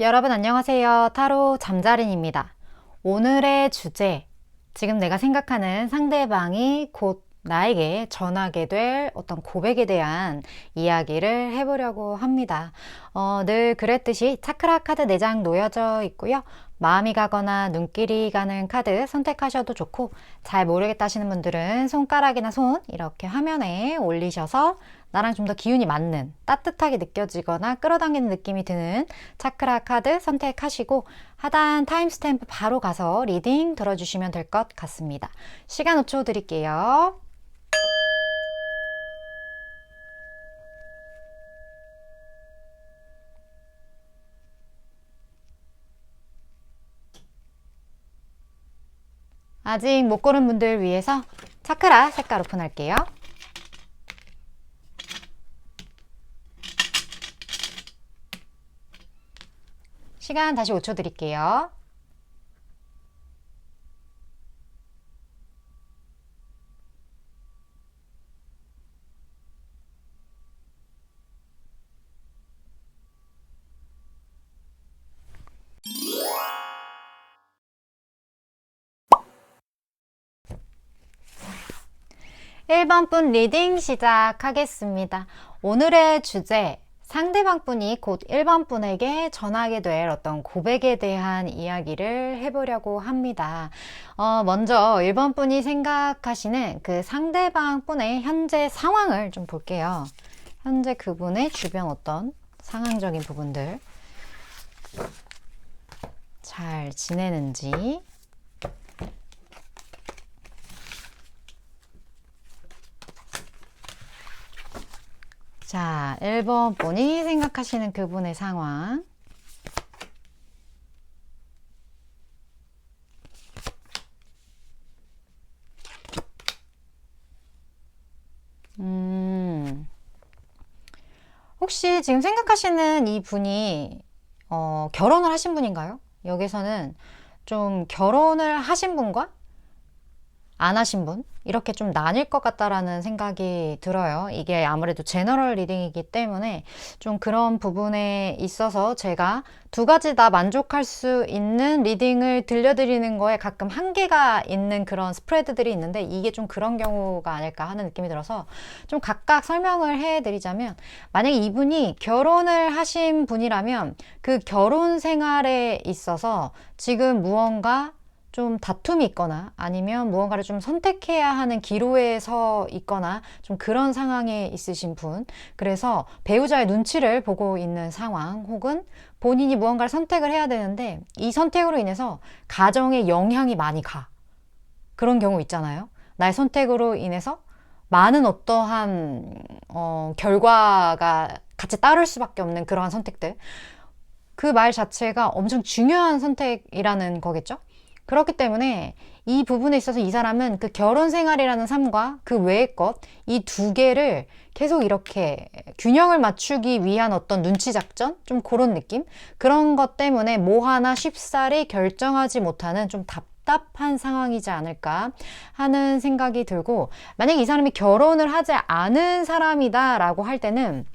여러분 안녕하세요. 타로 잠자린입니다. 오늘의 주제, 지금 내가 생각하는 상대방이 곧 나에게 전하게 될 어떤 고백에 대한 이야기를 해보려고 합니다. 늘 그랬듯이 차크라 카드 4장 놓여져 있고요. 마음이 가거나 눈길이 가는 카드 선택하셔도 좋고, 잘 모르겠다 하시는 분들은 손가락이나 손 이렇게 화면에 올리셔서 나랑 좀 더 기운이 맞는, 따뜻하게 느껴지거나 끌어당기는 느낌이 드는 차크라 카드 선택하시고 하단 타임스탬프 바로 가서 리딩 들어주시면 될 것 같습니다. 시간 5초 드릴게요. 아직 못 고른 분들 위해서 차크라 색깔 오픈할게요. 시간 다시 5초 드릴게요. (1번) 분 리딩 시작하겠습니다. 오늘의 주제, 상대방 분이 곧 1번 분에게 전하게 될 어떤 고백에 대한 이야기를 해보려고 합니다. 먼저 1번 분이 생각하시는 그 상대방 분의 현재 상황을 좀 볼게요. 현재 그분의 주변 어떤 상황적인 부분들 잘 지내는지, 자, 1번 분이 생각하시는 그분의 상황. 혹시 지금 생각하시는 이 분이 결혼을 하신 분인가요? 여기서는 좀 결혼을 하신 분과 안 하신 분? 이렇게 좀 나뉠 것 같다라는 생각이 들어요. 이게 아무래도 제너럴 리딩이기 때문에 좀 그런 부분에 있어서 제가 두 가지 다 만족할 수 있는 리딩을 들려드리는 거에 가끔 한계가 있는 그런 스프레드들이 있는데, 이게 좀 그런 경우가 아닐까 하는 느낌이 들어서 좀 각각 설명을 해드리자면, 만약에 이분이 결혼을 하신 분이라면 그 결혼 생활에 있어서 지금 무언가 좀 다툼이 있거나 아니면 무언가를 좀 선택해야 하는 기로에 서 있거나 좀 그런 상황에 있으신 분, 그래서 배우자의 눈치를 보고 있는 상황, 혹은 본인이 무언가를 선택을 해야 되는데 이 선택으로 인해서 가정에 영향이 많이 가, 그런 경우 있잖아요. 나의 선택으로 인해서 많은 어떠한 결과가 같이 따를 수밖에 없는 그러한 선택들, 그 말 자체가 엄청 중요한 선택이라는 거겠죠. 그렇기 때문에 이 부분에 있어서 이 사람은 그 결혼 생활이라는 삶과 그 외의 것, 이 두 개를 계속 이렇게 균형을 맞추기 위한 어떤 눈치 작전? 좀 그런 느낌? 그런 것 때문에 뭐 하나 쉽사리 결정하지 못하는 좀 답답한 상황이지 않을까 하는 생각이 들고, 만약에 이 사람이 결혼을 하지 않은 사람이다 라고 할 때는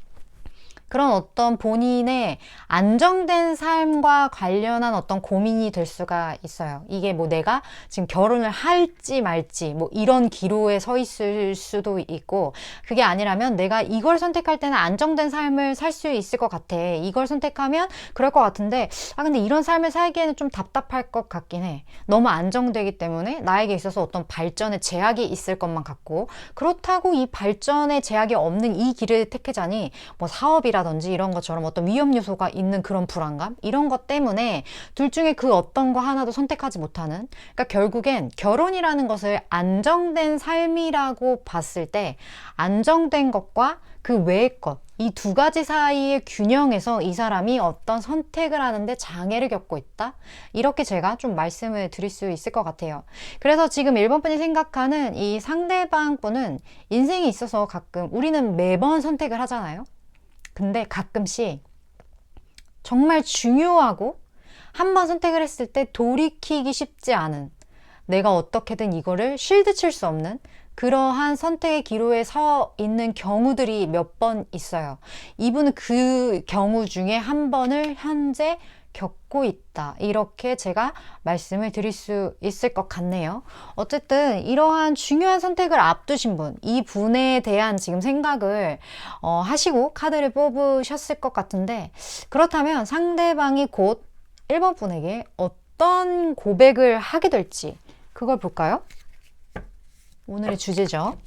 그런 어떤 본인의 안정된 삶과 관련한 어떤 고민이 될 수가 있어요. 이게 뭐 내가 지금 결혼을 할지 말지 뭐 이런 기로에 서 있을 수도 있고, 그게 아니라면 내가 이걸 선택할 때는 안정된 삶을 살 수 있을 것 같아, 이걸 선택하면 그럴 것 같은데 근데 이런 삶을 살기에는 좀 답답할 것 같긴 해. 너무 안정되기 때문에 나에게 있어서 어떤 발전에 제약이 있을 것만 같고, 그렇다고 이 발전에 제약이 없는 이 길을 택하자니 뭐 사업이라든지 이런 것처럼 어떤 위험 요소가 있는 그런 불안감, 이런 것 때문에 둘 중에 그 어떤 거 하나도 선택하지 못하는, 그러니까 결국엔 결혼이라는 것을 안정된 삶이라고 봤을 때 안정된 것과 그 외의 것, 이 두 가지 사이의 균형에서 이 사람이 어떤 선택을 하는데 장애를 겪고 있다, 이렇게 제가 좀 말씀을 드릴 수 있을 것 같아요. 그래서 지금 1번 분이 생각하는 이 상대방 분은 인생에 있어서 가끔 우리는 매번 선택을 하잖아요. 근데 가끔씩 정말 중요하고 한 번 선택을 했을 때 돌이키기 쉽지 않은, 내가 어떻게든 이거를 쉴드 칠 수 없는 그러한 선택의 기로에 서 있는 경우들이 몇 번 있어요. 이분은 그 경우 중에 한 번을 현재 겪고 있다. 이렇게 제가 말씀을 드릴 수 있을 것 같네요. 어쨌든 이러한 중요한 선택을 앞두신 분, 이 분에 대한 지금 생각을 하시고 카드를 뽑으셨을 것 같은데, 그렇다면 상대방이 곧 1번 분에게 어떤 고백을 하게 될지 그걸 볼까요? 오늘의 주제죠.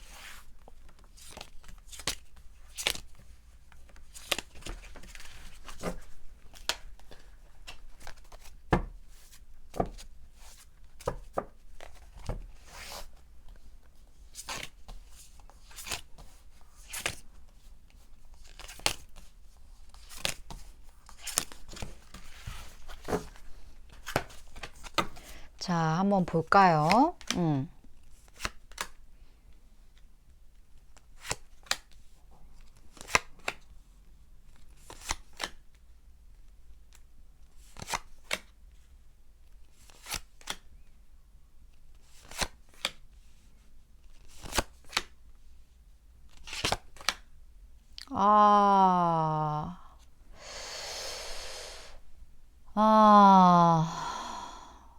자, 한번 볼까요? 아,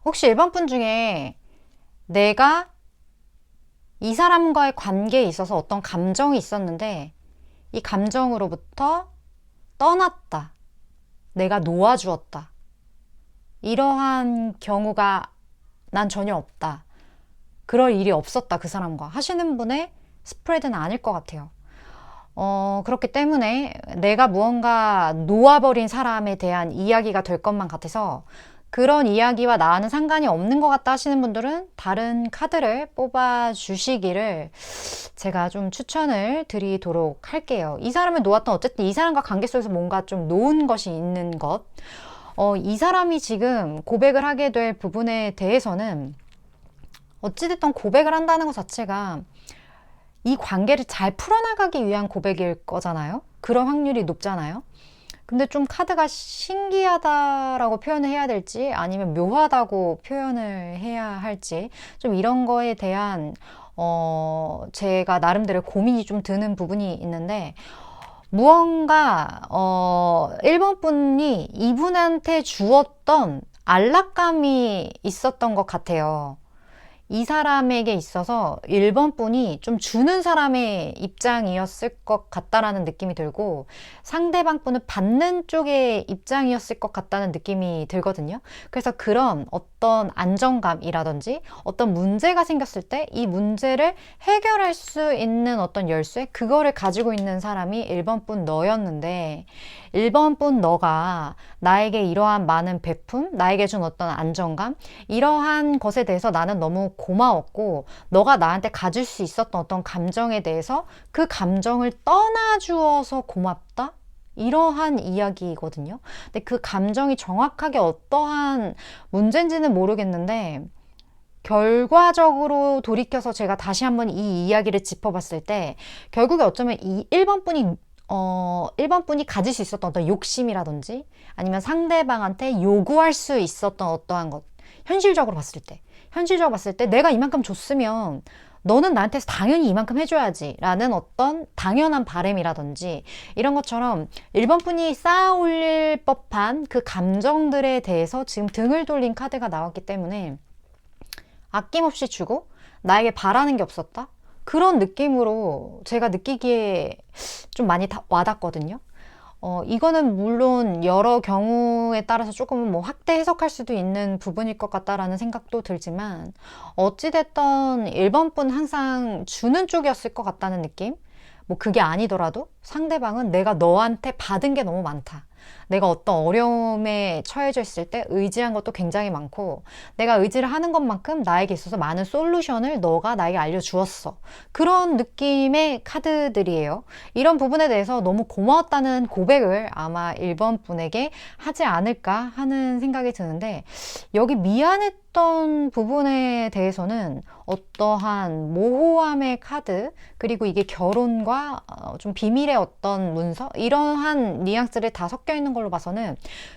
혹시 1번 분 중에 내가 이 사람과의 관계에 있어서 어떤 감정이 있었는데 이 감정으로부터 떠났다. 내가 놓아주었다. 이러한 경우가 난 전혀 없다. 그럴 일이 없었다. 그 사람과 하시는 분의 스프레드는 아닐 것 같아요. 그렇기 때문에 내가 무언가 놓아버린 사람에 대한 이야기가 될 것만 같아서 그런 이야기와 나와는 상관이 없는 것 같다 하시는 분들은 다른 카드를 뽑아 주시기를 제가 좀 추천을 드리도록 할게요. 이 사람을 놓았던 어쨌든 이 사람과 관계 속에서 뭔가 좀 놓은 것이 있는 것. 이 사람이 지금 고백을 하게 될 부분에 대해서는 어찌됐든 고백을 한다는 것 자체가 이 관계를 잘 풀어나가기 위한 고백일 거잖아요. 그런 확률이 높잖아요. 근데 좀 카드가 신기하다라고 표현을 해야 될지 아니면 묘하다고 표현을 해야 할지 좀 이런 거에 대한 제가 나름대로 고민이 좀 드는 부분이 있는데 무언가 1번 분이 이분한테 주었던 안락감이 있었던 것 같아요. 이 사람에게 있어서 1번 분이 좀 주는 사람의 입장이었을 것 같다라는 느낌이 들고 상대방 분은 받는 쪽의 입장이었을 것 같다는 느낌이 들거든요. 그래서 그런 어떤 안정감이라든지 어떤 문제가 생겼을 때 이 문제를 해결할 수 있는 어떤 열쇠? 그거를 가지고 있는 사람이 1번 분 너였는데 1번 분 너가 나에게 이러한 많은 베품, 나에게 준 어떤 안정감, 이러한 것에 대해서 나는 너무 고마웠고 너가 나한테 가질 수 있었던 어떤 감정에 대해서 그 감정을 떠나주어서 고맙다? 이러한 이야기거든요. 근데 그 감정이 정확하게 어떠한 문제인지는 모르겠는데 결과적으로 돌이켜서 제가 다시 한번 이 이야기를 짚어봤을 때 결국에 어쩌면 이 1번 분이 1번 분이 가질 수 있었던 어떤 욕심이라든지 아니면 상대방한테 요구할 수 있었던 어떠한 것 현실적으로 봤을 때 내가 이만큼 줬으면 너는 나한테서 당연히 이만큼 해줘야지 라는 어떤 당연한 바람이라든지 이런 것처럼 1번 분이 쌓아 올릴 법한 그 감정들에 대해서 지금 등을 돌린 카드가 나왔기 때문에 아낌없이 주고 나에게 바라는 게 없었다? 그런 느낌으로 제가 느끼기에 좀 많이 와닿거든요. 이거는 물론 여러 경우에 따라서 조금은 뭐 확대 해석할 수도 있는 부분일 것 같다라는 생각도 들지만 어찌됐던 1번 분 항상 주는 쪽이었을 것 같다는 느낌? 뭐 그게 아니더라도 상대방은 내가 너한테 받은 게 너무 많다. 내가 어떤 어려움에 처해져 있을 때 의지한 것도 굉장히 많고 내가 의지를 하는 것만큼 나에게 있어서 많은 솔루션을 너가 나에게 알려주었어. 그런 느낌의 카드들이에요. 이런 부분에 대해서 너무 고마웠다는 고백을 아마 1번 분에게 하지 않을까 하는 생각이 드는데 여기 미안했던 부분에 대해서는 어떠한 모호함의 카드 그리고 이게 결혼과 좀 비밀의 어떤 문서 이러한 뉘앙스를 다 섞여 있는 걸로 봐서는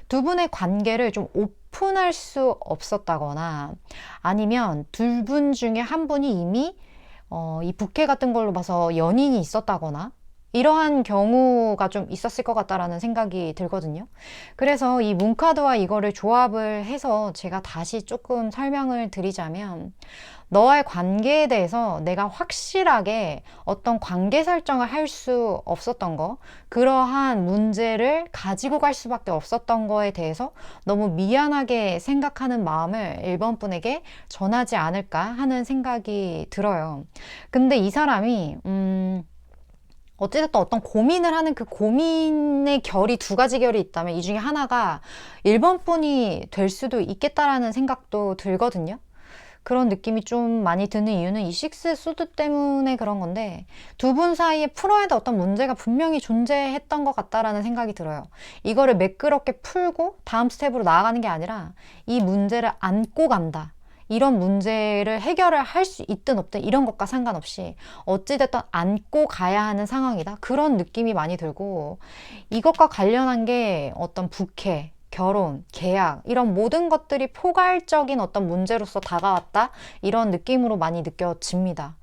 두 분의 관계를 좀 오픈할 수 없었다거나 아니면 둘 분 중에 한 분이 이미 이 부캐 같은 걸로 봐서 연인이 있었다거나 이러한 경우가 좀 있었을 것 같다라는 생각이 들거든요. 그래서 이 문카드와 이거를 조합을 해서 제가 다시 조금 설명을 드리자면, 너와의 관계에 대해서 내가 확실하게 어떤 관계 설정을 할 수 없었던 거, 그러한 문제를 가지고 갈 수밖에 없었던 거에 대해서 너무 미안하게 생각하는 마음을 1번 분에게 전하지 않을까 하는 생각이 들어요. 근데 이 사람이 어찌됐든 어떤 고민을 하는 그 고민의 결이 두 가지 결이 있다면 이 중에 하나가 1번 분이 될 수도 있겠다라는 생각도 들거든요. 그런 느낌이 좀 많이 드는 이유는 이 식스 소드 때문에 그런 건데, 두 분 사이에 풀어야 될 어떤 문제가 분명히 존재했던 것 같다라는 생각이 들어요. 이거를 매끄럽게 풀고 다음 스텝으로 나아가는 게 아니라 이 문제를 안고 간다. 이런 문제를 해결을 할 수 있든 없든 이런 것과 상관없이 어찌됐든 안고 가야 하는 상황이다. 그런 느낌이 많이 들고, 이것과 관련한 게 어떤 부캐, 결혼, 계약, 이런 모든 것들이 포괄적인 어떤 문제로서 다가왔다. 이런 느낌으로 많이 느껴집니다.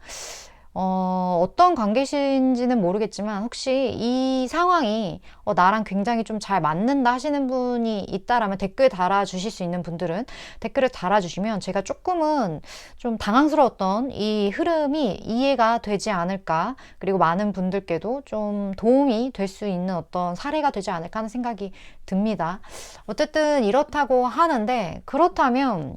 어떤 관계신지는 모르겠지만 혹시 이 상황이 나랑 굉장히 좀 잘 맞는다 하시는 분이 있다라면 댓글 달아주실 수 있는 분들은 댓글을 달아주시면 제가 조금은 좀 당황스러웠던 이 흐름이 이해가 되지 않을까, 그리고 많은 분들께도 좀 도움이 될 수 있는 어떤 사례가 되지 않을까 하는 생각이 듭니다. 어쨌든 이렇다고 하는데, 그렇다면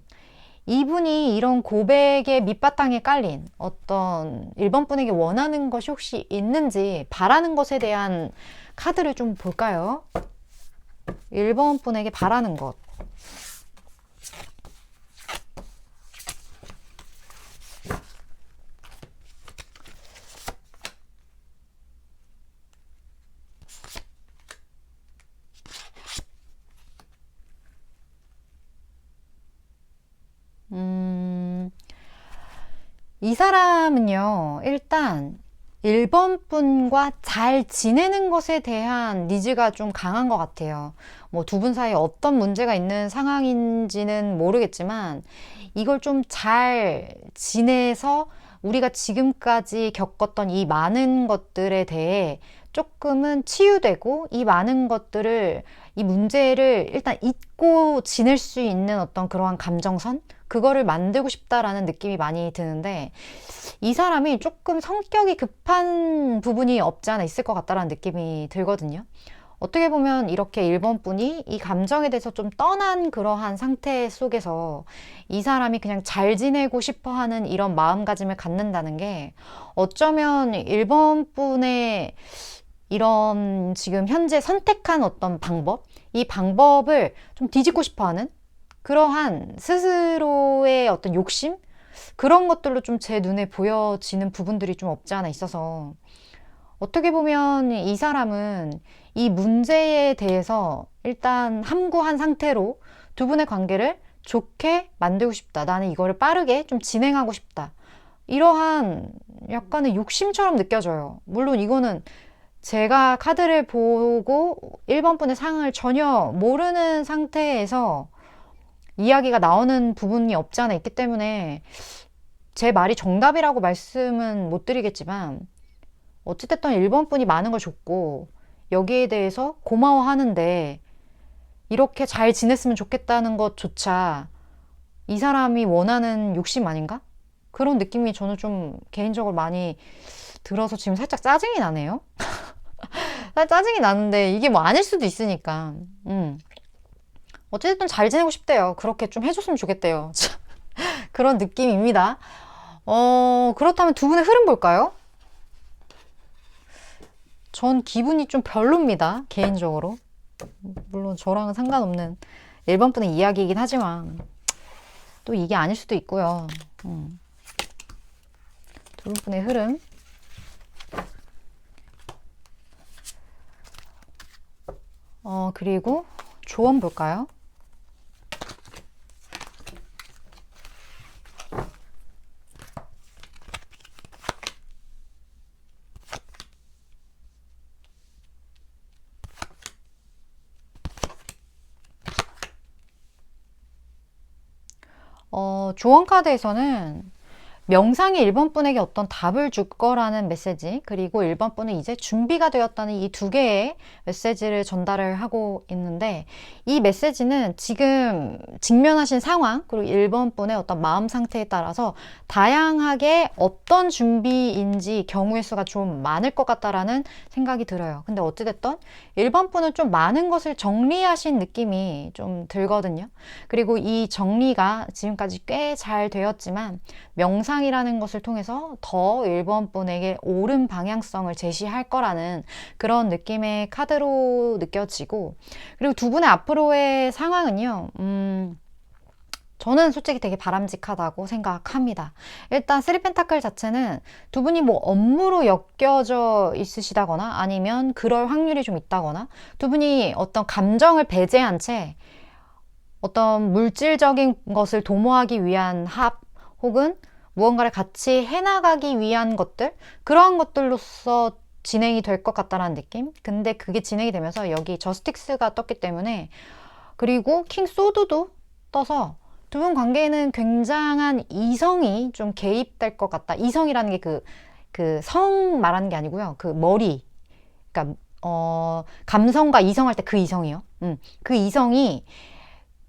이분이 이런 고백의 밑바탕에 깔린 어떤 1번 분에게 원하는 것이 혹시 있는지, 바라는 것에 대한 카드를 좀 볼까요? 1번 분에게 바라는 것. 이 사람은요, 일단 1번 분과 잘 지내는 것에 대한 니즈가 좀 강한 것 같아요. 뭐 두 분 사이에 어떤 문제가 있는 상황인지는 모르겠지만, 이걸 좀 잘 지내서 우리가 지금까지 겪었던 이 많은 것들에 대해 조금은 치유되고, 이 많은 것들을, 이 문제를 일단 잊고 지낼 수 있는 어떤 그러한 감정선? 그거를 만들고 싶다라는 느낌이 많이 드는데, 이 사람이 조금 성격이 급한 부분이 없지 않아 있을 것 같다라는 느낌이 들거든요. 어떻게 보면 이렇게 1번 분이 이 감정에 대해서 좀 떠난 그러한 상태 속에서 이 사람이 그냥 잘 지내고 싶어 하는 이런 마음가짐을 갖는다는 게, 어쩌면 1번 분의 이런 지금 현재 선택한 어떤 방법, 이 방법을 좀 뒤집고 싶어 하는 그러한 스스로의 어떤 욕심? 그런 것들로 좀 제 눈에 보여지는 부분들이 좀 없지 않아 있어서, 어떻게 보면 이 사람은 이 문제에 대해서 일단 함구한 상태로 두 분의 관계를 좋게 만들고 싶다. 나는 이거를 빠르게 좀 진행하고 싶다. 이러한 약간의 욕심처럼 느껴져요. 물론 이거는 제가 카드를 보고 1번 분의 상황을 전혀 모르는 상태에서 이야기가 나오는 부분이 없지 않아 있기 때문에 제 말이 정답이라고 말씀은 못 드리겠지만, 어찌됐든 1번 분이 많은 걸 줬고 여기에 대해서 고마워하는데, 이렇게 잘 지냈으면 좋겠다는 것조차 이 사람이 원하는 욕심 아닌가? 그런 느낌이 저는 좀 개인적으로 많이 들어서 지금 살짝 짜증이 나네요. 짜증이 나는데 이게 뭐 아닐 수도 있으니까. 어쨌든 잘 지내고 싶대요. 그렇게 좀 해줬으면 좋겠대요. 그런 느낌입니다. 그렇다면 두 분의 흐름 볼까요? 전 기분이 좀 별로입니다. 개인적으로. 물론 저랑은 상관없는 1번 분의 이야기이긴 하지만 또 이게 아닐 수도 있고요. 두 분의 흐름. 그리고 조언 볼까요? 조언 카드에서는 명상이 1번 분에게 어떤 답을 줄 거라는 메시지, 그리고 1번 분은 이제 준비가 되었다는 이 두 개의 메시지를 전달을 하고 있는데, 이 메시지는 지금 직면하신 상황, 그리고 1번 분의 어떤 마음 상태에 따라서 다양하게 어떤 준비인지 경우의 수가 좀 많을 것 같다라는 생각이 들어요. 근데 어찌됐든 1번 분은 좀 많은 것을 정리하신 느낌이 좀 들거든요. 그리고 이 정리가 지금까지 꽤 잘 되었지만 명상이라는 것을 통해서 더 1번 분에게 옳은 방향성을 제시할 거라는 그런 느낌의 카드로 느껴지고, 그리고 두 분의 앞으로의 상황은요, 저는 솔직히 되게 바람직하다고 생각합니다. 일단 3펜타클 자체는 두 분이 뭐 업무로 엮여져 있으시다거나 아니면 그럴 확률이 좀 있다거나, 두 분이 어떤 감정을 배제한 채 어떤 물질적인 것을 도모하기 위한 합, 혹은 무언가를 같이 해나가기 위한 것들, 그러한 것들로서 진행이 될 것 같다라는 느낌. 근데 그게 진행이 되면서 여기 저스틱스가 떴기 때문에, 그리고 킹 소드도 떠서 두 분 관계에는 굉장한 이성이 좀 개입될 것 같다. 이성이라는 게 그 성 말하는 게 아니고요. 그 머리, 그러니까 감성과 이성할 때 그 이성이요. 그 이성이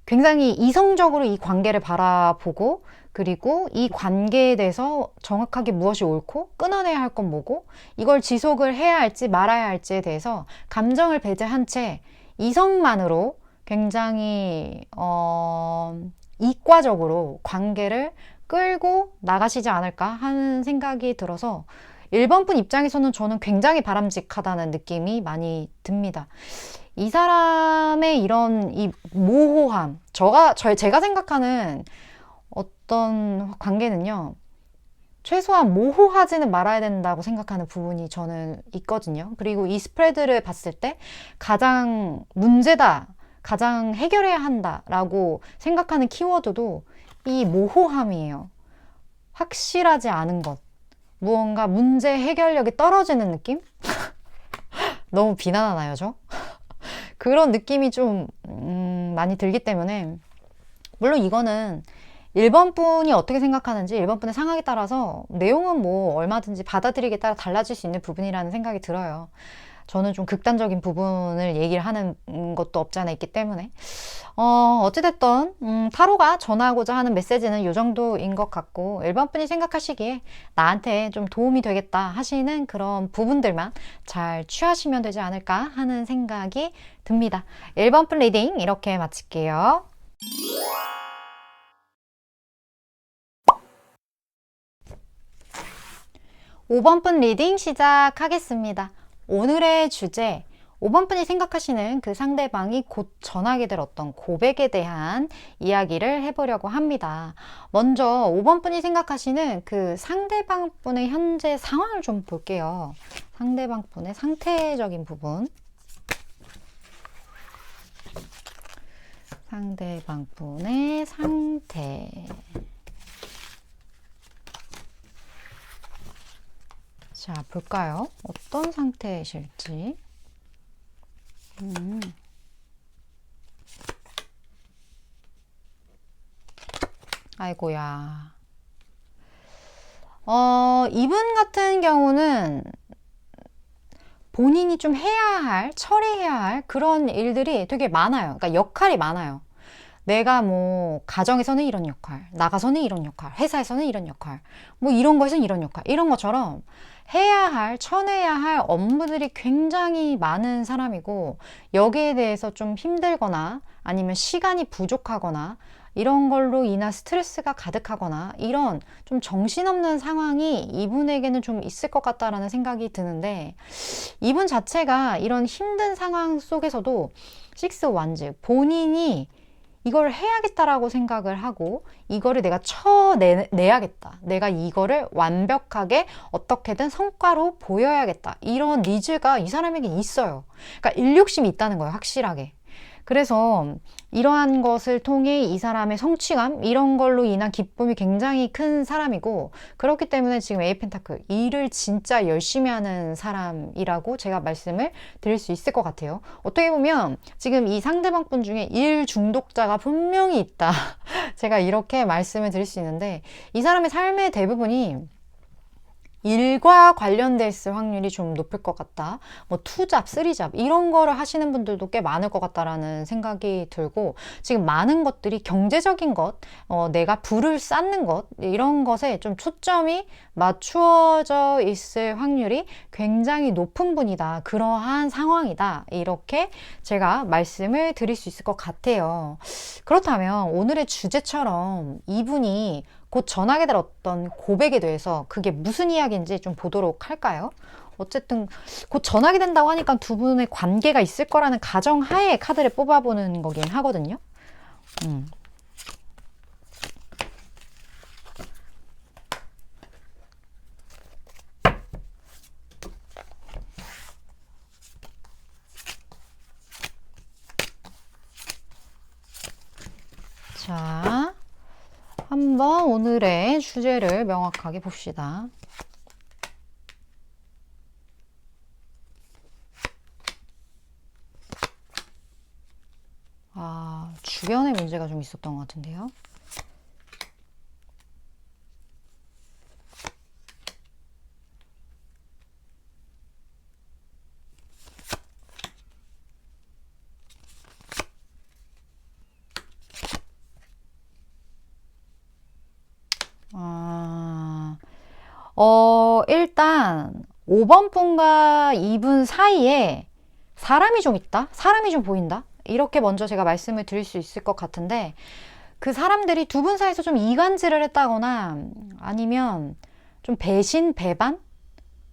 굉장히 이성적으로 이 관계를 바라보고, 그리고 이 관계에 대해서 정확하게 무엇이 옳고 끊어내야 할 건 뭐고, 이걸 지속을 해야 할지 말아야 할지에 대해서 감정을 배제한 채 이성만으로 굉장히 이과적으로 관계를 끌고 나가시지 않을까 하는 생각이 들어서 1번 분 입장에서는 저는 굉장히 바람직하다는 느낌이 많이 듭니다. 이 사람의 이런 이 모호함, 제가 생각하는 어떤 관계는요, 최소한 모호하지는 말아야 된다고 생각하는 부분이 저는 있거든요. 그리고 이 스프레드를 봤을 때 가장 문제다, 가장 해결해야 한다라고 생각하는 키워드도 이 모호함이에요. 확실하지 않은 것, 무언가 문제 해결력이 떨어지는 느낌? 너무 비난하나요, 저? 그런 느낌이 좀 많이 들기 때문에, 물론 이거는 1번 분이 어떻게 생각하는지 1번 분의 상황에 따라서 내용은 뭐 얼마든지 받아들이기에 따라 달라질 수 있는 부분이라는 생각이 들어요. 저는 좀 극단적인 부분을 얘기를 하는 것도 없지 않아 있기 때문에, 어찌됐든 타로가 전하고자 하는 메시지는 이 정도인 것 같고, 1번 분이 생각하시기에 나한테 좀 도움이 되겠다 하시는 그런 부분들만 잘 취하시면 되지 않을까 하는 생각이 듭니다. 1번 분 리딩 이렇게 마칠게요. 5번 분 리딩 시작하겠습니다. 오늘의 주제, 5번 분이 생각하시는 그 상대방이 곧 전하게 될 어떤 고백에 대한 이야기를 해보려고 합니다. 먼저 5번 분이 생각하시는 그 상대방 분의 현재 상황을 좀 볼게요. 상대방 분의 상태적인 부분. 상대방 분의 상태. 자, 볼까요? 어떤 상태이실지. 아이고야. 이분 같은 경우는 본인이 좀 해야 할, 처리해야 할 그런 일들이 되게 많아요. 그러니까 역할이 많아요. 내가 뭐 가정에서는 이런 역할, 나가서는 이런 역할, 회사에서는 이런 역할, 뭐 이런 거에서는 이런 역할, 이런 것처럼 해야 할, 쳐내야 할 업무들이 굉장히 많은 사람이고, 여기에 대해서 좀 힘들거나 아니면 시간이 부족하거나 이런 걸로 인한 스트레스가 가득하거나 이런 좀 정신없는 상황이 이분에게는 좀 있을 것 같다라는 생각이 드는데, 이분 자체가 이런 힘든 상황 속에서도 식스 완즈, 본인이 이걸 해야겠다라고 생각을 하고 이거를 내가 쳐내야겠다. 내가 이거를 완벽하게 어떻게든 성과로 보여야겠다. 이런 니즈가 이 사람에게 있어요. 그러니까 일욕심이 있다는 거예요. 확실하게. 그래서 이러한 것을 통해 이 사람의 성취감, 이런 걸로 인한 기쁨이 굉장히 큰 사람이고, 그렇기 때문에 지금 에이 펜타클, 일을 진짜 열심히 하는 사람이라고 제가 말씀을 드릴 수 있을 것 같아요. 어떻게 보면 지금 이 상대방 분 중에 일 중독자가 분명히 있다. 제가 이렇게 말씀을 드릴 수 있는데, 이 사람의 삶의 대부분이 일과 관련돼 있을 확률이 좀 높을 것 같다. 뭐 투잡, 쓰리잡 이런 거를 하시는 분들도 꽤 많을 것 같다라는 생각이 들고, 지금 많은 것들이 경제적인 것, 내가 부를 쌓는 것, 이런 것에 좀 초점이 맞추어져 있을 확률이 굉장히 높은 분이다. 그러한 상황이다. 이렇게 제가 말씀을 드릴 수 있을 것 같아요. 그렇다면 오늘의 주제처럼 이분이 곧 전하게 될 어떤 고백에 대해서 그게 무슨 이야기인지 좀 보도록 할까요? 어쨌든 곧 전하게 된다고 하니까 두 분의 관계가 있을 거라는 가정하에 카드를 뽑아보는 거긴 하거든요. 자, 한번 오늘의 주제를 명확하게 봅시다. 주변에 문제가 좀 있었던 것 같은데요. 일단 5번 분과 2분 사이에 사람이 좀 있다? 사람이 좀 보인다? 이렇게 먼저 제가 말씀을 드릴 수 있을 것 같은데, 그 사람들이 두 분 사이에서 좀 이간질을 했다거나 아니면 좀 배신, 배반,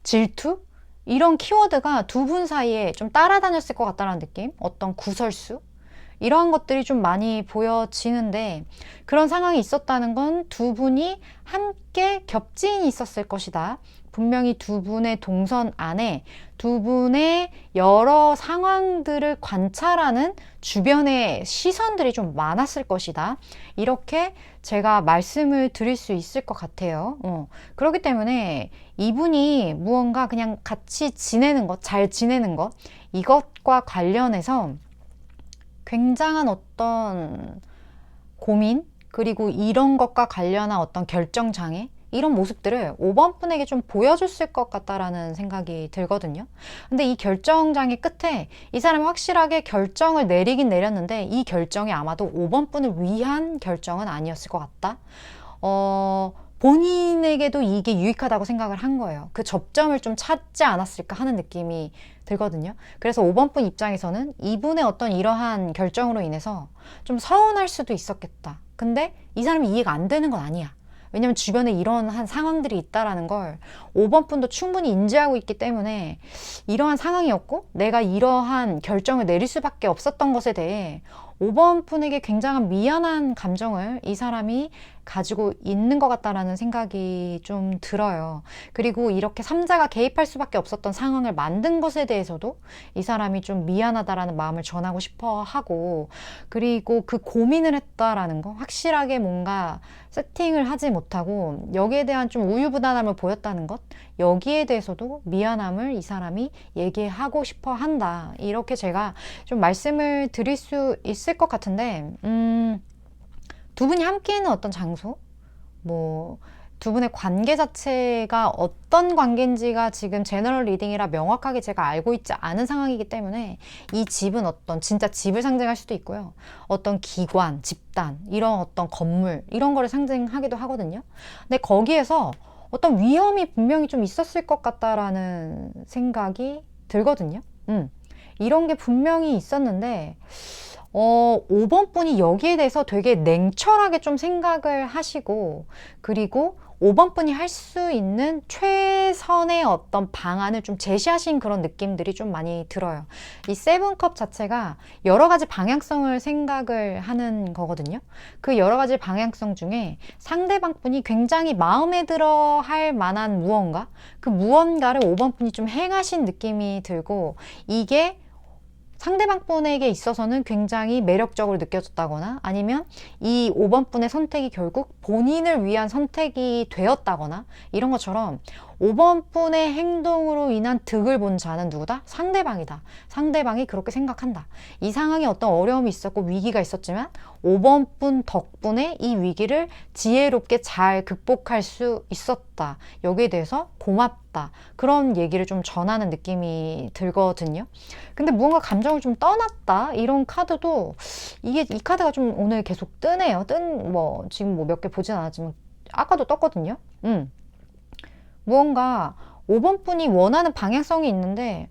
질투? 이런 키워드가 두 분 사이에 좀 따라다녔을 것 같다는 느낌? 어떤 구설수? 이러한 것들이 좀 많이 보여지는데, 그런 상황이 있었다는 건 두 분이 함께 겹지인이 있었을 것이다. 분명히 두 분의 동선 안에 두 분의 여러 상황들을 관찰하는 주변의 시선들이 좀 많았을 것이다. 이렇게 제가 말씀을 드릴 수 있을 것 같아요. 그렇기 때문에 이분이 무언가 그냥 같이 지내는 것, 잘 지내는 것, 이것과 관련해서 굉장한 어떤 고민, 그리고 이런 것과 관련한 어떤 결정장애, 이런 모습들을 5번 분에게 좀 보여줬을 것 같다라는 생각이 들거든요. 근데 이 결정장애 끝에 이 사람이 확실하게 결정을 내리긴 내렸는데, 이 결정이 아마도 5번 분을 위한 결정은 아니었을 것 같다. 본인에게도 이게 유익하다고 생각을 한 거예요. 그 접점을 좀 찾지 않았을까 하는 느낌이 들거든요. 그래서 5번 분 입장에서는 이분의 어떤 이러한 결정으로 인해서 좀 서운할 수도 있었겠다. 근데 이 사람이 이해가 안 되는 건 아니야. 왜냐면 주변에 이러한 상황들이 있다라는 걸 5번 분도 충분히 인지하고 있기 때문에, 이러한 상황이었고 내가 이러한 결정을 내릴 수밖에 없었던 것에 대해 5번 분에게 굉장한 미안한 감정을 이 사람이 가지고 있는 것 같다라는 생각이 좀 들어요. 그리고 이렇게 3자가 개입할 수밖에 없었던 상황을 만든 것에 대해서도 이 사람이 좀 미안하다라는 마음을 전하고 싶어 하고, 그리고 그 고민을 했다라는 거, 확실하게 뭔가 세팅을 하지 못하고 여기에 대한 좀 우유부단함을 보였다는 것, 여기에 대해서도 미안함을 이 사람이 얘기하고 싶어 한다. 이렇게 제가 좀 말씀을 드릴 수 있을 것 같은데, 두 분이 함께 있는 어떤 장소, 뭐 두 분의 관계 자체가 어떤 관계인지가 지금 제너럴 리딩이라 명확하게 제가 알고 있지 않은 상황이기 때문에, 이 집은 어떤 진짜 집을 상징할 수도 있고요, 어떤 기관, 집단, 이런 어떤 건물, 이런 거를 상징하기도 하거든요. 근데 거기에서 어떤 위험이 분명히 좀 있었을 것 같다라는 생각이 들거든요. 이런 게 분명히 있었는데, 5번 분이 여기에 대해서 되게 냉철하게 좀 생각을 하시고, 그리고 5번 분이 할 수 있는 최선의 어떤 방안을 좀 제시하신 그런 느낌들이 좀 많이 들어요. 이 세븐컵 자체가 여러 가지 방향성을 생각을 하는 거거든요. 그 여러 가지 방향성 중에 상대방 분이 굉장히 마음에 들어 할 만한 무언가, 그 무언가를 5번 분이 좀 행하신 느낌이 들고, 이게 상대방 분에게 있어서는 굉장히 매력적으로 느껴졌다거나 아니면 이 5번 분의 선택이 결국 본인을 위한 선택이 되었다거나 이런 것처럼 5번 분의 행동으로 인한 득을 본 자는 누구다? 상대방이다. 상대방이 그렇게 생각한다. 이 상황에 어떤 어려움이 있었고 위기가 있었지만 5번 분 덕분에 이 위기를 지혜롭게 잘 극복할 수 있었다. 여기에 대해서 고맙다. 그런 얘기를 좀 전하는 느낌이 들거든요. 근데 무언가 감정을 좀 떠났다. 이런 카드도 이 카드가 좀 오늘 계속 뜨네요. 지금 뭐 몇 개 보진 않았지만 아까도 떴거든요. 무언가 5번 분이 원하는 방향성이 있는데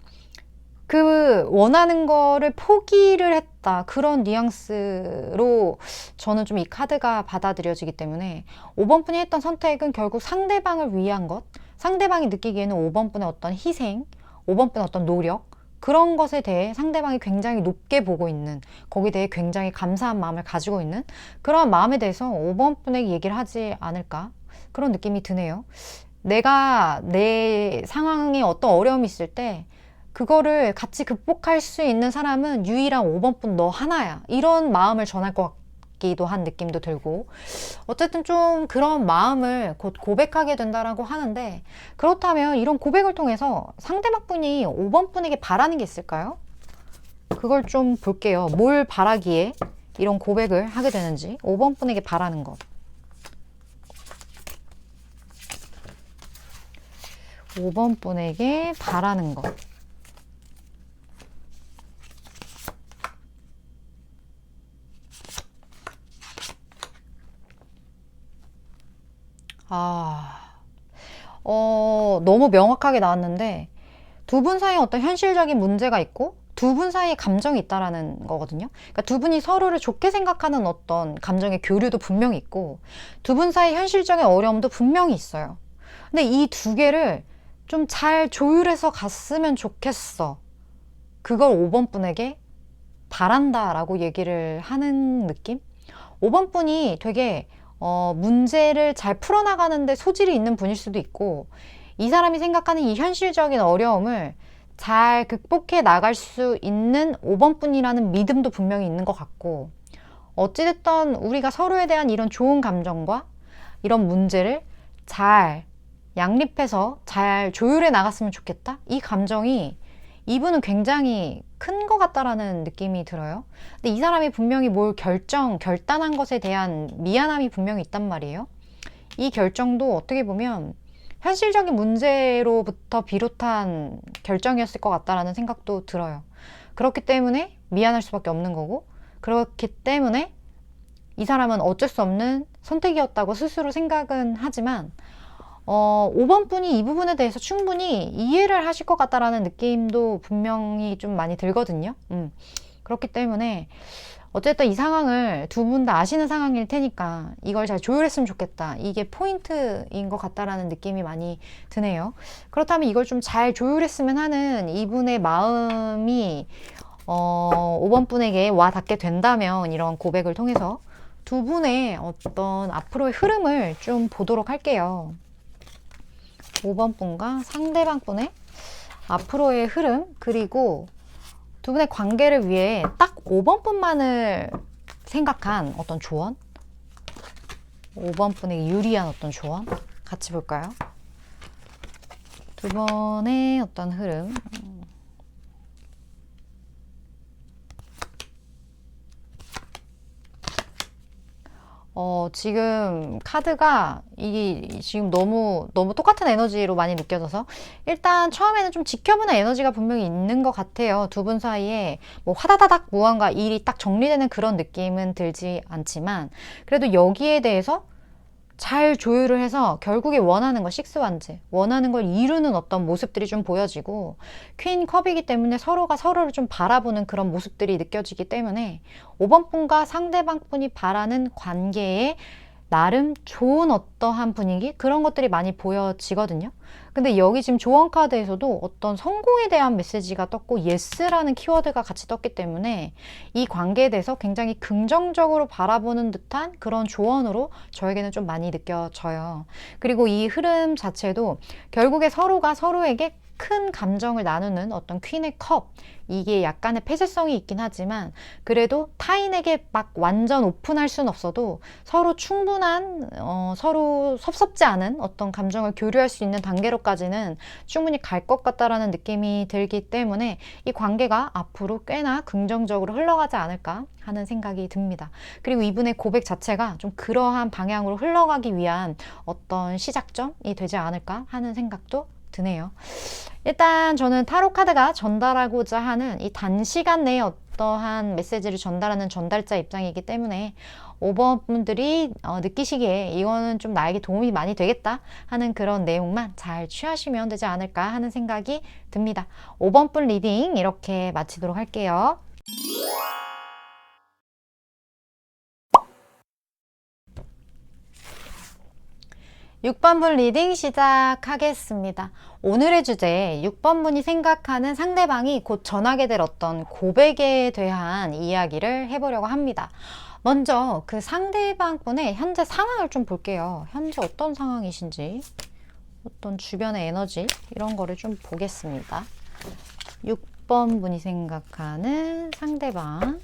그 원하는 거를 포기를 했다. 그런 뉘앙스로 저는 좀 이 카드가 받아들여지기 때문에 5번 분이 했던 선택은 결국 상대방을 위한 것, 상대방이 느끼기에는 5번 분의 어떤 희생, 5번 분의 어떤 노력, 그런 것에 대해 상대방이 굉장히 높게 보고 있는, 거기에 대해 굉장히 감사한 마음을 가지고 있는 그런 마음에 대해서 5번 분에게 얘기를 하지 않을까? 그런 느낌이 드네요. 내가 내 상황에 어떤 어려움이 있을 때 그거를 같이 극복할 수 있는 사람은 유일한 5번 분 너 하나야. 이런 마음을 전할 것 같기도 한 느낌도 들고 어쨌든 좀 그런 마음을 곧 고백하게 된다라고 하는데 그렇다면 이런 고백을 통해서 상대방 분이 5번 분에게 바라는 게 있을까요? 그걸 좀 볼게요. 뭘 바라기에 이런 고백을 하게 되는지 5번 분에게 바라는 것. 5번 분에게 바라는 것. 너무 명확하게 나왔는데 두 분 사이에 어떤 현실적인 문제가 있고 두 분 사이에 감정이 있다라는 거거든요. 그러니까 두 분이 서로를 좋게 생각하는 어떤 감정의 교류도 분명히 있고 두 분 사이 현실적인 어려움도 분명히 있어요. 근데 이 두 개를 좀 잘 조율해서 갔으면 좋겠어. 그걸 5번 분에게 바란다라고 얘기를 하는 느낌? 5번 분이 되게 문제를 잘 풀어나가는데 소질이 있는 분일 수도 있고 이 사람이 생각하는 이 현실적인 어려움을 잘 극복해 나갈 수 있는 5번 분이라는 믿음도 분명히 있는 것 같고 어찌됐든 우리가 서로에 대한 이런 좋은 감정과 이런 문제를 잘 양립해서 잘 조율해 나갔으면 좋겠다. 이 감정이 이분은 굉장히 큰 것 같다라는 느낌이 들어요. 근데 이 사람이 분명히 뭘 결단한 것에 대한 미안함이 분명히 있단 말이에요. 이 결정도 어떻게 보면 현실적인 문제로부터 비롯한 결정이었을 것 같다라는 생각도 들어요. 그렇기 때문에 미안할 수밖에 없는 거고 그렇기 때문에 이 사람은 어쩔 수 없는 선택이었다고 스스로 생각은 하지만 5번 분이 이 부분에 대해서 충분히 이해를 하실 것 같다라는 느낌도 분명히 좀 많이 들거든요. 그렇기 때문에 어쨌든 이 상황을 두 분 다 아시는 상황일 테니까 이걸 잘 조율했으면 좋겠다. 이게 포인트인 것 같다라는 느낌이 많이 드네요. 그렇다면 이걸 좀 잘 조율했으면 하는 이분의 마음이 5번 분에게 와 닿게 된다면 이런 고백을 통해서 두 분의 어떤 앞으로의 흐름을 좀 보도록 할게요. 5번 분과 상대방 분의 앞으로의 흐름 그리고 두 분의 관계를 위해 딱 5번 분만을 생각한 어떤 조언 5번 분에게 유리한 어떤 조언 같이 볼까요? 두 번의 어떤 흐름 지금 카드가 이게 지금 너무 똑같은 에너지로 많이 느껴져서 일단 처음에는 좀 지켜보는 에너지가 분명히 있는 것 같아요. 두 분 사이에 뭐 화다다닥 무언가 일이 딱 정리되는 그런 느낌은 들지 않지만 그래도 여기에 대해서 잘 조율을 해서 결국에 원하는 거 식스완즈 원하는 걸 이루는 어떤 모습들이 좀 보여지고 퀸 컵이기 때문에 서로가 서로를 좀 바라보는 그런 모습들이 느껴지기 때문에 5번 분과 상대방 분이 바라는 관계에 나름 좋은 어떠한 분위기 그런 것들이 많이 보여지거든요. 근데 여기 지금 조언 카드에서도 어떤 성공에 대한 메시지가 떴고 예스라는 키워드가 같이 떴기 때문에 이 관계에 대해서 굉장히 긍정적으로 바라보는 듯한 그런 조언으로 저에게는 좀 많이 느껴져요. 그리고 이 흐름 자체도 결국에 서로가 서로에게 큰 감정을 나누는 어떤 퀸의 컵, 이게 약간의 폐쇄성이 있긴 하지만 그래도 타인에게 막 완전 오픈할 수는 없어도 서로 충분한 서로 섭섭지 않은 어떤 감정을 교류할 수 있는 단계로까지는 충분히 갈 것 같다라는 느낌이 들기 때문에 이 관계가 앞으로 꽤나 긍정적으로 흘러가지 않을까 하는 생각이 듭니다. 그리고 이분의 고백 자체가 좀 그러한 방향으로 흘러가기 위한 어떤 시작점이 되지 않을까 하는 생각도 드네요. 일단 저는 타로 카드가 전달하고자 하는 이 단시간 내에 어떠한 메시지를 전달하는 전달자 입장이기 때문에 5번 분들이 느끼시기에 이거는 좀 나에게 도움이 많이 되겠다 하는 그런 내용만 잘 취하시면 되지 않을까 하는 생각이 듭니다. 5번 분 리딩 이렇게 마치도록 할게요. 6번 분 리딩 시작하겠습니다. 오늘의 주제 6번 분이 생각하는 상대방이 곧 전하게 될 어떤 고백에 대한 이야기를 해보려고 합니다. 먼저 그 상대방 분의 현재 상황을 좀 볼게요. 현재 어떤 상황이신지, 어떤 주변의 에너지 이런 거를 좀 보겠습니다. 6번 분이 생각하는 상대방.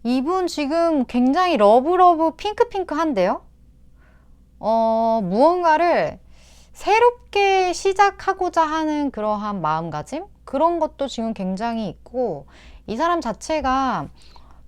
이분 지금 굉장히 러브러브 핑크핑크한데요? 무언가를 새롭게 시작하고자 하는 그러한 마음가짐? 그런 것도 지금 굉장히 있고, 이 사람 자체가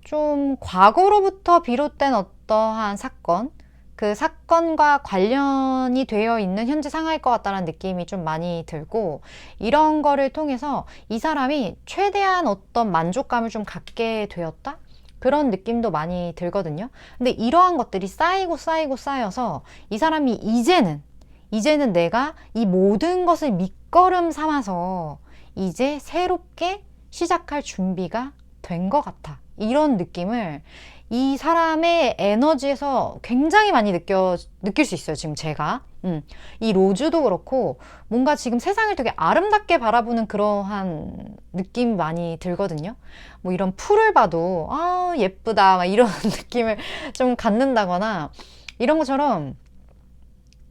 좀 과거로부터 비롯된 어떠한 사건, 그 사건과 관련이 되어 있는 현재 상황일 것 같다는 느낌이 좀 많이 들고, 이런 거를 통해서 이 사람이 최대한 어떤 만족감을 좀 갖게 되었다? 그런 느낌도 많이 들거든요. 근데 이러한 것들이 쌓이고 쌓여서 이 사람이 이제는 내가 이 모든 것을 밑거름 삼아서 이제 새롭게 시작할 준비가 된 것 같아. 이런 느낌을 이 사람의 에너지에서 굉장히 많이 느낄 수 있어요. 지금 제가. 이 로즈도 그렇고 뭔가 지금 세상을 되게 아름답게 바라보는 그러한 느낌이 많이 들거든요. 뭐 이런 풀을 봐도 아 예쁘다 막 이런 느낌을 좀 갖는다거나 이런 것처럼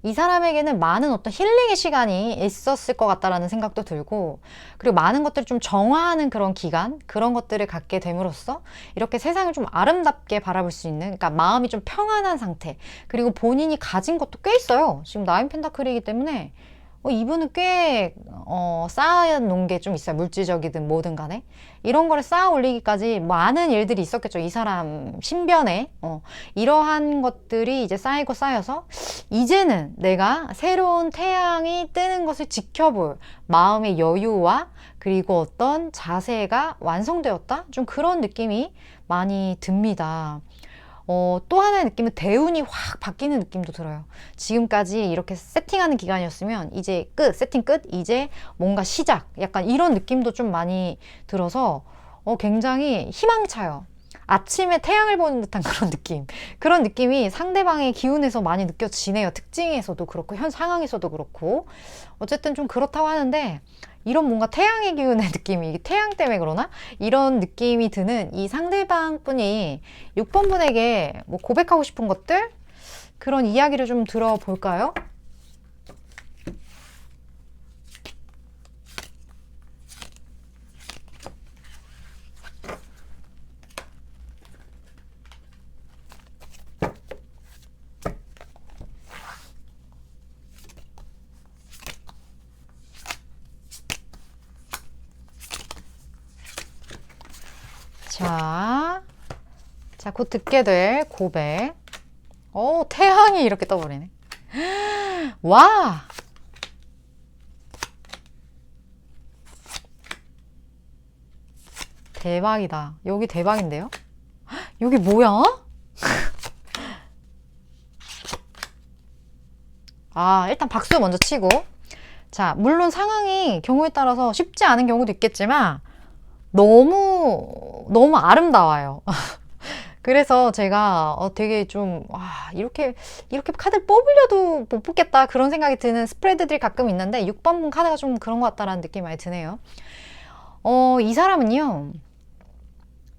이 사람에게는 많은 어떤 힐링의 시간이 있었을 것 같다라는 생각도 들고, 그리고 많은 것들을 좀 정화하는 그런 기간, 그런 것들을 갖게 됨으로써 이렇게 세상을 좀 아름답게 바라볼 수 있는, 그러니까 마음이 좀 평안한 상태, 그리고 본인이 가진 것도 꽤 있어요. 지금 나인 펜타클이기 때문에 이분은 꽤 쌓아놓은 게 좀 있어요. 물질적이든 뭐든 간에 이런 거를 쌓아 올리기까지 많은 일들이 있었겠죠. 이 사람 신변에 이러한 것들이 이제 쌓이고 쌓여서 이제는 내가 새로운 태양이 뜨는 것을 지켜볼 마음의 여유와 그리고 어떤 자세가 완성되었다? 좀 그런 느낌이 많이 듭니다. 또 하나의 느낌은 대운이 확 바뀌는 느낌도 들어요. 지금까지 이렇게 세팅하는 기간이었으면 이제 끝, 세팅 끝, 이제 뭔가 시작, 약간 이런 느낌도 좀 많이 들어서 굉장히 희망차요. 아침에 태양을 보는 듯한 그런 느낌이 상대방의 기운에서 많이 느껴지네요. 특징에서도 그렇고 현 상황에서도 그렇고 어쨌든 좀 그렇다고 하는데, 이런 뭔가 태양의 기운의 느낌이, 이게 태양 때문에 그러나? 이런 느낌이 드는 이 상대방 분이 6번 분에게 뭐 고백하고 싶은 것들? 그런 이야기를 좀 들어볼까요? 자, 곧 듣게 될 고백. 태양이 이렇게 떠버리네. 와! 대박이다. 여기 대박인데요? 여기 뭐야? 일단 박수 먼저 치고. 자, 물론 상황이 경우에 따라서 쉽지 않은 경우도 있겠지만 너무 아름다워요. 그래서 제가 되게 좀, 와, 이렇게 카드를 뽑으려도 못 뽑겠다. 그런 생각이 드는 스프레드들이 가끔 있는데, 6번 카드가 좀 그런 것 같다라는 느낌이 많이 드네요. 이 사람은요,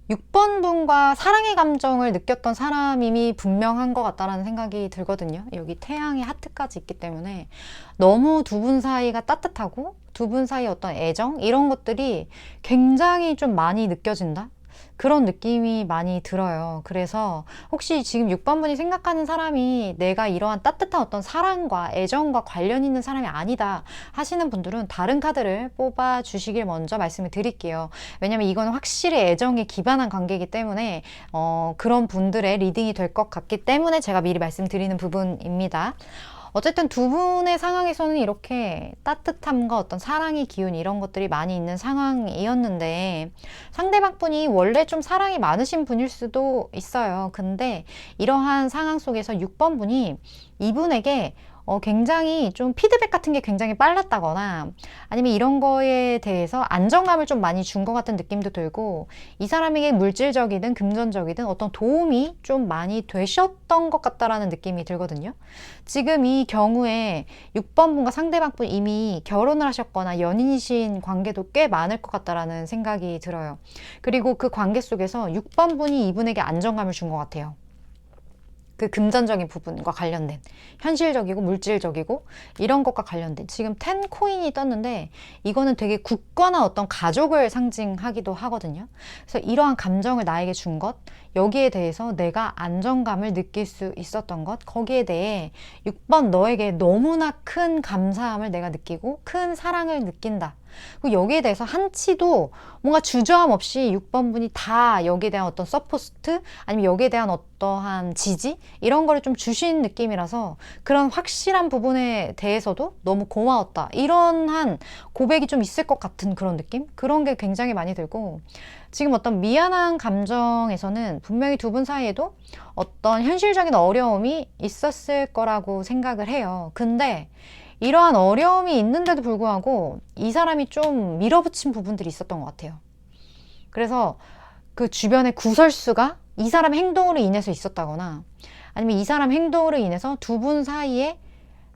6번 분과 사랑의 감정을 느꼈던 사람임이 분명한 것 같다라는 생각이 들거든요. 여기 태양의 하트까지 있기 때문에 너무 두 분 사이가 따뜻하고 두 분 사이의 어떤 애정 이런 것들이 굉장히 좀 많이 느껴진다. 그런 느낌이 많이 들어요. 그래서 혹시 지금 6번 분이 생각하는 사람이 내가 이러한 따뜻한 어떤 사랑과 애정과 관련 있는 사람이 아니다 하시는 분들은 다른 카드를 뽑아 주시길 먼저 말씀을 드릴게요. 왜냐면 이거는 확실히 애정에 기반한 관계이기 때문에 그런 분들의 리딩이 될 것 같기 때문에 제가 미리 말씀드리는 부분입니다. 어쨌든 두 분의 상황에서는 이렇게 따뜻함과 어떤 사랑의 기운 이런 것들이 많이 있는 상황이었는데 상대방 분이 원래 좀 사랑이 많으신 분일 수도 있어요. 근데 이러한 상황 속에서 6번 분이 이분에게 굉장히 좀 피드백 같은 게 굉장히 빨랐다거나 아니면 이런 거에 대해서 안정감을 좀 많이 준 것 같은 느낌도 들고 이 사람에게 물질적이든 금전적이든 어떤 도움이 좀 많이 되셨던 것 같다라는 느낌이 들거든요. 지금 이 경우에 6번 분과 상대방 분 이미 결혼을 하셨거나 연인이신 관계도 꽤 많을 것 같다라는 생각이 들어요. 그리고 그 관계 속에서 6번 분이 이분에게 안정감을 준 것 같아요. 그 금전적인 부분과 관련된 현실적이고 물질적이고 이런 것과 관련된 지금 10 코인이 떴는데 이거는 되게 국가나 어떤 가족을 상징하기도 하거든요. 그래서 이러한 감정을 나에게 준 것, 여기에 대해서 내가 안정감을 느낄 수 있었던 것, 거기에 대해 6번 너에게 너무나 큰 감사함을 내가 느끼고 큰 사랑을 느낀다. 그리고 여기에 대해서 한치도 뭔가 주저함 없이 6번 분이 다 여기에 대한 어떤 서포트 아니면 여기에 대한 어떠한 지지 이런 거를 좀 주신 느낌이라서 그런 확실한 부분에 대해서도 너무 고마웠다 이런 한 고백이 좀 있을 것 같은 그런 느낌? 그런 게 굉장히 많이 들고 지금 어떤 미안한 감정에서는 분명히 두 분 사이에도 어떤 현실적인 어려움이 있었을 거라고 생각을 해요. 근데 이러한 어려움이 있는데도 불구하고 이 사람이 좀 밀어붙인 부분들이 있었던 것 같아요. 그래서 그 주변의 구설수가 이 사람 행동으로 인해서 있었다거나 아니면 이 사람 행동으로 인해서 두 분 사이에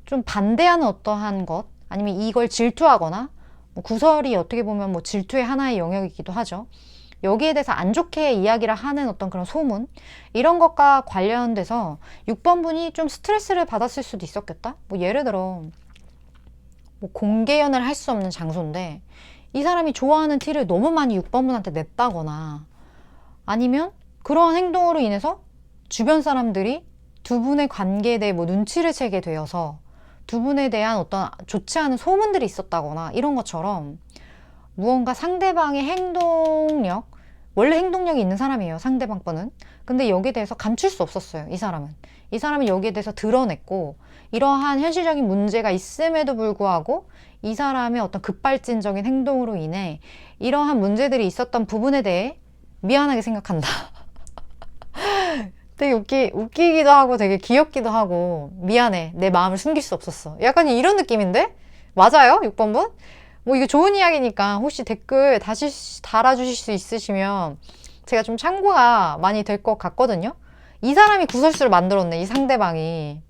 좀 반대하는 어떠한 것 아니면 이걸 질투하거나 뭐 구설이 어떻게 보면 뭐 질투의 하나의 영역이기도 하죠. 여기에 대해서 안 좋게 이야기를 하는 어떤 그런 소문 이런 것과 관련돼서 6번 분이 좀 스트레스를 받았을 수도 있었겠다. 뭐 예를 들어 뭐 공개연애를 할 수 없는 장소인데 이 사람이 좋아하는 티를 너무 많이 6번 분한테 냈다거나 아니면 그러한 행동으로 인해서 주변 사람들이 두 분의 관계에 대해 뭐 눈치를 채게 되어서 두 분에 대한 어떤 좋지 않은 소문들이 있었다거나 이런 것처럼 무언가 상대방의 행동력 원래 행동력이 있는 사람이에요. 상대방 분은. 근데 여기에 대해서 감출 수 없었어요. 이 사람은. 이 사람은 여기에 대해서 드러냈고 이러한 현실적인 문제가 있음에도 불구하고 이 사람의 어떤 급발진적인 행동으로 인해 이러한 문제들이 있었던 부분에 대해 미안하게 생각한다. 되게 웃기기도 하고 되게 귀엽기도 하고 미안해. 내 마음을 숨길 수 없었어. 약간 이런 느낌인데? 맞아요? 6번 분? 뭐 이게 좋은 이야기니까 혹시 댓글 다시 달아주실 수 있으시면 제가 좀 참고가 많이 될 것 같거든요. 이 사람이 구설수를 만들었네. 이 상대방이.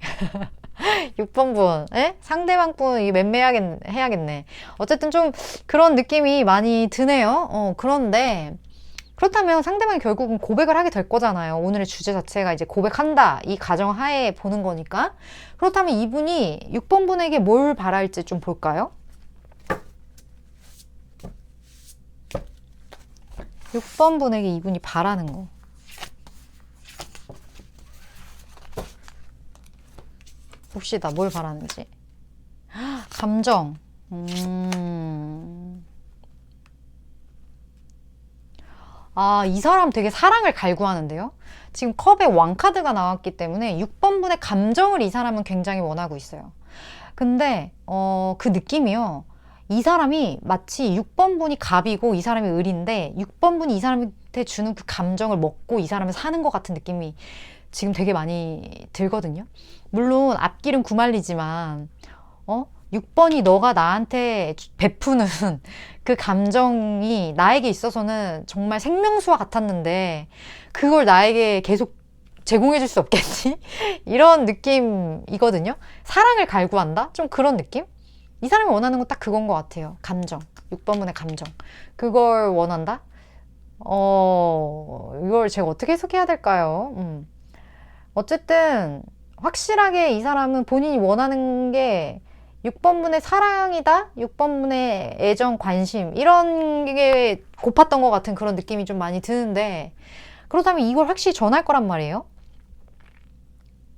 6번 분, 에? 상대방 분, 이게 해야겠네. 어쨌든 좀 그런 느낌이 많이 드네요. 그런데, 그렇다면 상대방이 결국은 고백을 하게 될 거잖아요. 오늘의 주제 자체가 이제 고백한다. 이 가정 하에 보는 거니까. 그렇다면 이분이 6번 분에게 뭘 바랄지 좀 볼까요? 6번 분에게 이분이 바라는 거. 봅시다. 뭘 바라는지. 감정. 아, 이 사람 되게 사랑을 갈구하는데요? 지금 컵의 왕카드가 나왔기 때문에 6번 분의 감정을 이 사람은 굉장히 원하고 있어요. 근데, 그 느낌이요. 이 사람이 마치 6번 분이 갑이고 이 사람이 을인데 6번 분이 이 사람한테 주는 그 감정을 먹고 이 사람을 사는 것 같은 느낌이 지금 되게 많이 들거든요. 물론 앞길은 구말리지만 6번이 너가 나한테 베푸는 그 감정이 나에게 있어서는 정말 생명수와 같았는데 그걸 나에게 계속 제공해 줄 수 없겠지? 이런 느낌이거든요. 사랑을 갈구한다? 좀 그런 느낌? 이 사람이 원하는 건 딱 그건 것 같아요. 감정. 6번분의 감정. 그걸 원한다? 이걸 제가 어떻게 해석해야 될까요? 어쨌든 확실하게 이 사람은 본인이 원하는 게 6번분의 사랑이다? 6번분의 애정, 관심 이런 게 고팠던 것 같은 그런 느낌이 좀 많이 드는데 그렇다면 이걸 확실히 전할 거란 말이에요.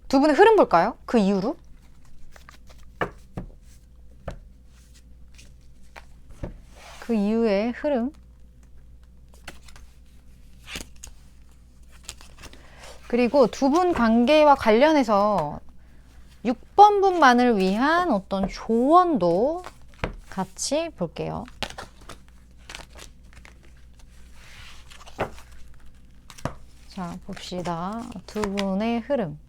두 분의 흐름 볼까요? 그 이후로? 그 이후의 흐름. 그리고 두 분 관계와 관련해서 6번분만을 위한 어떤 조언도 같이 볼게요. 자, 봅시다. 두 분의 흐름.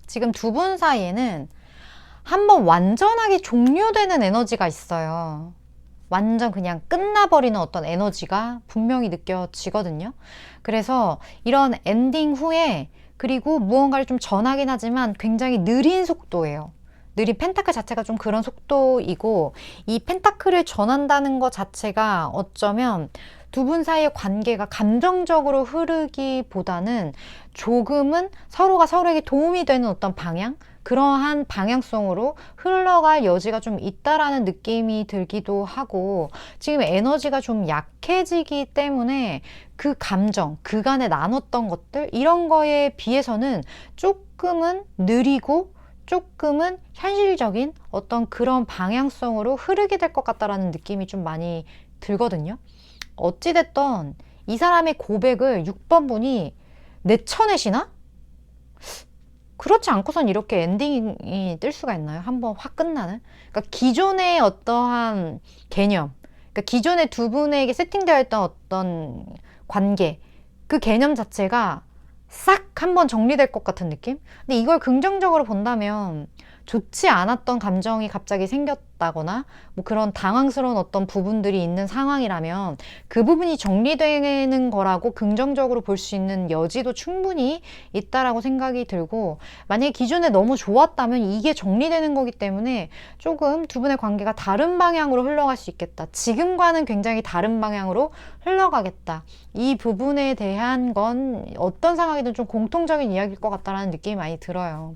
지금 두 분 사이에는 한번 완전하게 종료되는 에너지가 있어요. 완전 그냥 끝나버리는 어떤 에너지가 분명히 느껴지거든요. 그래서 이런 엔딩 후에 그리고 무언가를 좀 전하긴 하지만 굉장히 느린 속도예요. 느린 펜타클 자체가 좀 그런 속도이고 이 펜타클을 전한다는 것 자체가 어쩌면 두 분 사이의 관계가 감정적으로 흐르기보다는 조금은 서로가 서로에게 도움이 되는 어떤 방향? 그러한 방향성으로 흘러갈 여지가 좀 있다라는 느낌이 들기도 하고 지금 에너지가 좀 약해지기 때문에 그 감정, 그간에 나눴던 것들 이런 거에 비해서는 조금은 느리고 조금은 현실적인 어떤 그런 방향성으로 흐르게 될 것 같다라는 느낌이 좀 많이 들거든요. 어찌됐던 이 사람의 고백을 6번 분이 내쳐내시나? 그렇지 않고선 이렇게 엔딩이 뜰 수가 있나요? 한번 확 끝나는? 그러니까 기존의 어떠한 개념, 그러니까 기존에 두 분에게 세팅되어 있던 어떤 관계, 그 개념 자체가 싹 한번 정리될 것 같은 느낌? 근데 이걸 긍정적으로 본다면 좋지 않았던 감정이 갑자기 생겼다거나 뭐 그런 당황스러운 어떤 부분들이 있는 상황이라면 그 부분이 정리되는 거라고 긍정적으로 볼 수 있는 여지도 충분히 있다라고 생각이 들고 만약에 기존에 너무 좋았다면 이게 정리되는 거기 때문에 조금 두 분의 관계가 다른 방향으로 흘러갈 수 있겠다. 지금과는 굉장히 다른 방향으로 흘러가겠다. 이 부분에 대한 건 어떤 상황이든 좀 공통적인 이야기일 것 같다라는 느낌이 많이 들어요.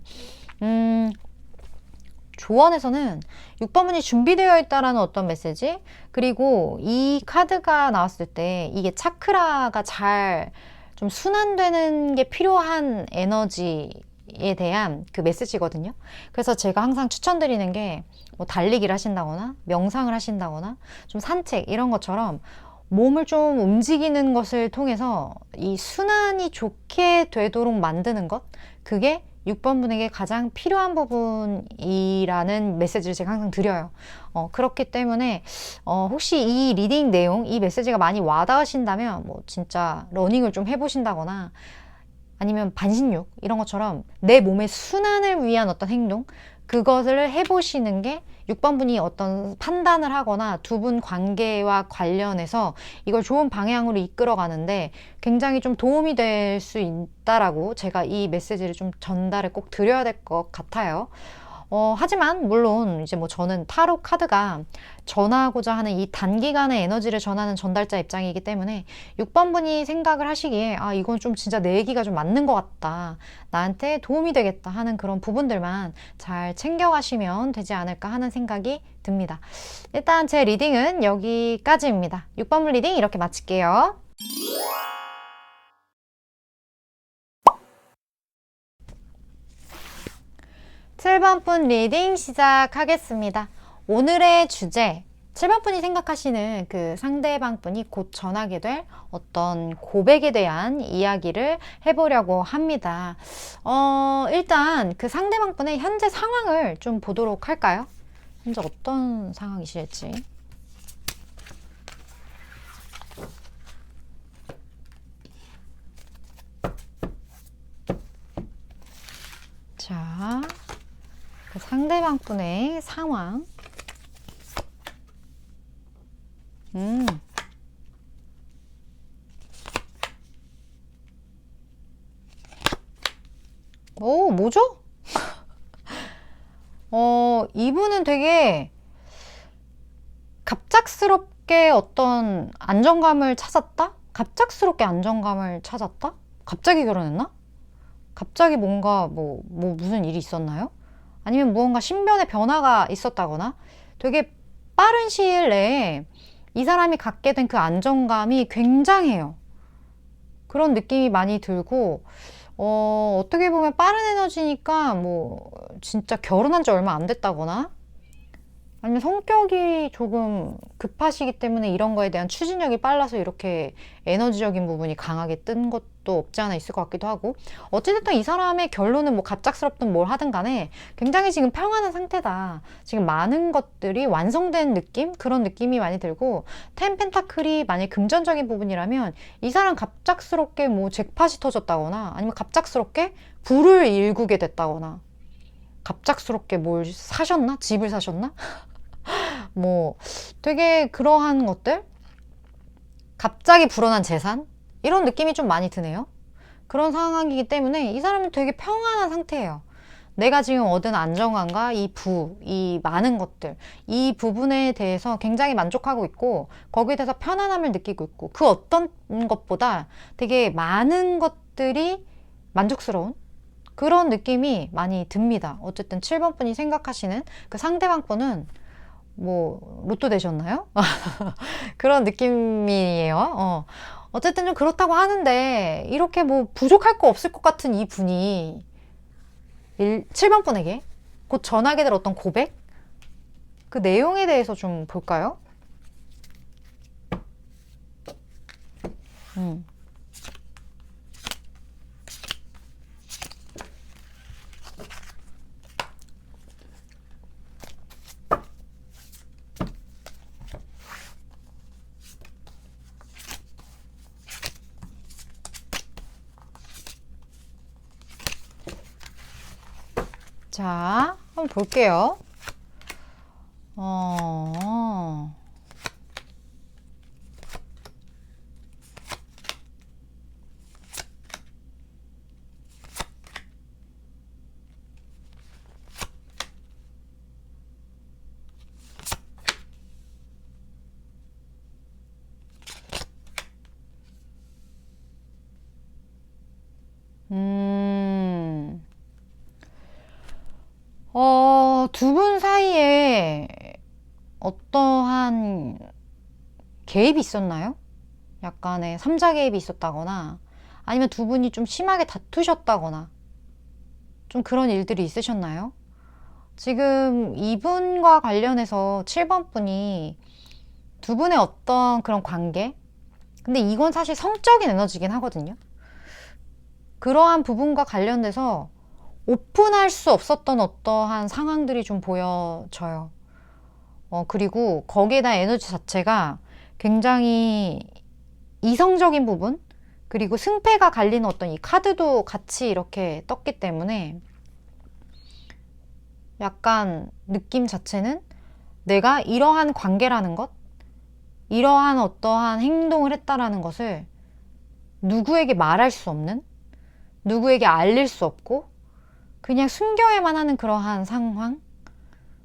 조언에서는 6번문이 준비되어 있다라는 어떤 메시지 그리고 이 카드가 나왔을 때 이게 차크라가 잘 좀 순환되는 게 필요한 에너지에 대한 그 메시지거든요. 그래서 제가 항상 추천드리는 게 뭐 달리기를 하신다거나 명상을 하신다거나 좀 산책 이런 것처럼 몸을 좀 움직이는 것을 통해서 이 순환이 좋게 되도록 만드는 것 그게 6번 분에게 가장 필요한 부분이라는 메시지를 제가 항상 드려요. 그렇기 때문에 혹시 이 리딩 내용, 이 메시지가 많이 와닿으신다면 뭐 진짜 러닝을 좀 해보신다거나 아니면 반신욕 이런 것처럼 내 몸의 순환을 위한 어떤 행동 그것을 해보시는 게 6번 분이 어떤 판단을 하거나 두 분 관계와 관련해서 이걸 좋은 방향으로 이끌어 가는데 굉장히 좀 도움이 될 수 있다라고 제가 이 메시지를 좀 전달을 꼭 드려야 될 것 같아요. 하지만 물론 이제 뭐 저는 타로 카드가 전하고자 하는 이 단기간의 에너지를 전하는 전달자 입장이기 때문에 6번 분이 생각을 하시기에 아 이건 좀 진짜 내 얘기가 좀 맞는 것 같다. 나한테 도움이 되겠다 하는 그런 부분들만 잘 챙겨가시면 되지 않을까 하는 생각이 듭니다. 일단 제 리딩은 여기까지입니다. 6번 분 리딩 이렇게 마칠게요. (7번) 분 리딩 시작하겠습니다. 오늘의 주제 7번 분이 생각하시는 그 상대방 분이 곧 전하게 될 어떤 고백에 대한 이야기를 해보려고 합니다. 일단 그 상대방 분의 현재 상황을 좀 보도록 할까요? 현재 어떤 상황이실지. 상대방 분의 상황. 오, 뭐죠? 이분은 되게 갑작스럽게 어떤 안정감을 찾았다? 갑작스럽게 안정감을 찾았다? 갑자기 결혼했나? 갑자기 뭔가 무슨 일이 있었나요? 아니면 무언가 신변의 변화가 있었다거나 되게 빠른 시일 내에 이 사람이 갖게 된 그 안정감이 굉장해요. 그런 느낌이 많이 들고 어떻게 보면 빠른 에너지니까 진짜 결혼한 지 얼마 안 됐다거나 아니면 성격이 조금 급하시기 때문에 이런 거에 대한 추진력이 빨라서 이렇게 에너지적인 부분이 강하게 뜬 것도 없지 않아 있을 것 같기도 하고, 어찌됐든 이 사람의 결론은 갑작스럽든 뭘 하든 간에 굉장히 지금 평안한 상태다. 지금 많은 것들이 완성된 느낌? 그런 느낌이 많이 들고, 텐 펜타클이 만약 금전적인 부분이라면 이 사람 갑작스럽게 잭팟이 터졌다거나 아니면 갑작스럽게 부를 일구게 됐다거나 갑작스럽게 뭘 사셨나? 집을 사셨나? 되게 그러한 것들? 갑자기 불어난 재산? 이런 느낌이 좀 많이 드네요. 그런 상황이기 때문에 이 사람은 되게 평안한 상태예요. 내가 지금 얻은 안정감과 이 많은 것들, 이 부분에 대해서 굉장히 만족하고 있고, 거기에 대해서 편안함을 느끼고 있고, 그 어떤 것보다 되게 많은 것들이 만족스러운 그런 느낌이 많이 듭니다. 어쨌든 7번 분이 생각하시는 그 상대방 분은 로또 되셨나요? 그런 느낌이에요. 어쨌든 좀 그렇다고 하는데, 이렇게 부족할 거 없을 것 같은 이 분이 7번 분에게 곧 전하게 될 어떤 고백? 그 내용에 대해서 좀 볼까요? 자, 한번 볼게요. 두 분 사이에 어떠한 개입이 있었나요? 약간의 삼자 개입이 있었다거나 아니면 두 분이 좀 심하게 다투셨다거나 좀 그런 일들이 있으셨나요? 지금 이분과 관련해서 7번 분이 두 분의 어떤 그런 관계, 근데 이건 사실 성적인 에너지긴 하거든요. 그러한 부분과 관련돼서 오픈할 수 없었던 어떠한 상황들이 좀 보여져요. 그리고 거기에 대한 에너지 자체가 굉장히 이성적인 부분, 그리고 승패가 갈리는 어떤 이 카드도 같이 이렇게 떴기 때문에 약간 느낌 자체는 내가 이러한 관계라는 것, 이러한 어떠한 행동을 했다라는 것을 누구에게 말할 수 없는, 누구에게 알릴 수 없고 그냥 숨겨야만 하는 그러한 상황,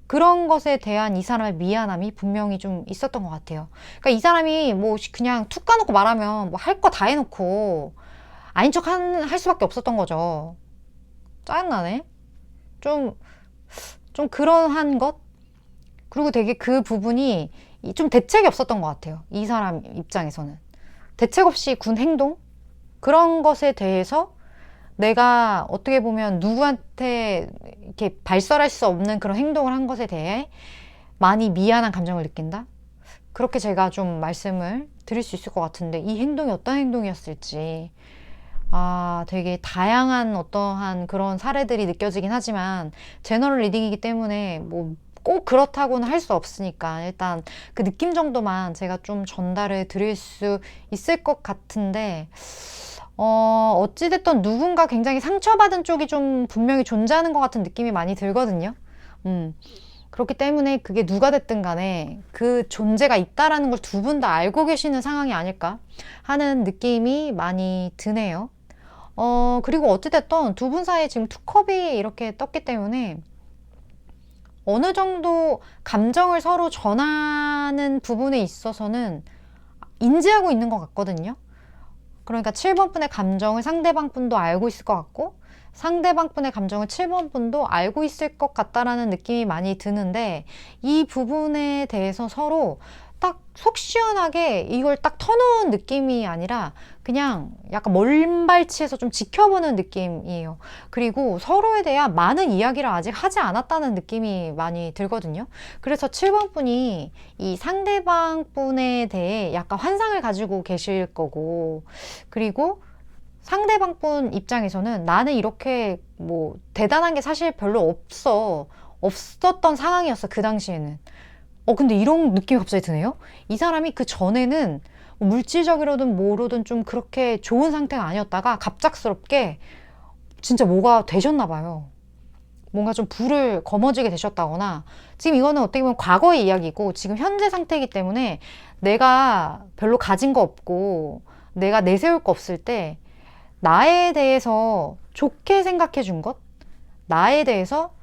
그런 것에 대한 이 사람의 미안함이 분명히 좀 있었던 것 같아요. 그러니까 이 사람이 그냥 툭 까놓고 말하면 할 거 다 해놓고 아닌 척 할 수밖에 없었던 거죠. 짜증나네. 좀 그러한 것? 그리고 되게 그 부분이 좀 대책이 없었던 것 같아요. 이 사람 입장에서는. 대책 없이 군 행동? 그런 것에 대해서 내가 어떻게 보면 누구한테 이렇게 발설할 수 없는 그런 행동을 한 것에 대해 많이 미안한 감정을 느낀다? 그렇게 제가 좀 말씀을 드릴 수 있을 것 같은데, 이 행동이 어떤 행동이었을지 되게 다양한 어떠한 그런 사례들이 느껴지긴 하지만 제너럴 리딩이기 때문에 꼭 그렇다고는 할 수 없으니까 일단 그 느낌 정도만 제가 좀 전달을 드릴 수 있을 것 같은데, 어찌됐든 누군가 굉장히 상처받은 쪽이 좀 분명히 존재하는 것 같은 느낌이 많이 들거든요. 그렇기 때문에 그게 누가 됐든 간에 그 존재가 있다라는 걸 두 분 다 알고 계시는 상황이 아닐까 하는 느낌이 많이 드네요. 그리고 어찌됐든 두 분 사이에 지금 투컵이 이렇게 떴기 때문에 어느 정도 감정을 서로 전하는 부분에 있어서는 인지하고 있는 것 같거든요. 그러니까 7번 분의 감정을 상대방 분도 알고 있을 것 같고 상대방 분의 감정을 7번 분도 알고 있을 것 같다라는 느낌이 많이 드는데 이 부분에 대해서 서로 딱 속 시원하게 이걸 딱 터놓은 느낌이 아니라 그냥 약간 먼발치에서 좀 지켜보는 느낌이에요. 그리고 서로에 대한 많은 이야기를 아직 하지 않았다는 느낌이 많이 들거든요. 그래서 7번 분이 이 상대방 분에 대해 약간 환상을 가지고 계실 거고 그리고 상대방 분 입장에서는 나는 이렇게 뭐 대단한 게 사실 별로 없었던 상황이었어, 그 당시에는. 근데 이런 느낌이 갑자기 드네요. 이 사람이 그 전에는 물질적으로든 뭐로든 좀 그렇게 좋은 상태가 아니었다가 갑작스럽게 진짜 뭐가 되셨나 봐요. 뭔가 좀 불을 거머쥐게 되셨다거나 지금 이거는 어떻게 보면 과거의 이야기고 지금 현재 상태이기 때문에 내가 별로 가진 거 없고 내가 내세울 거 없을 때 나에 대해서 좋게 생각해 준 것, 나에 대해서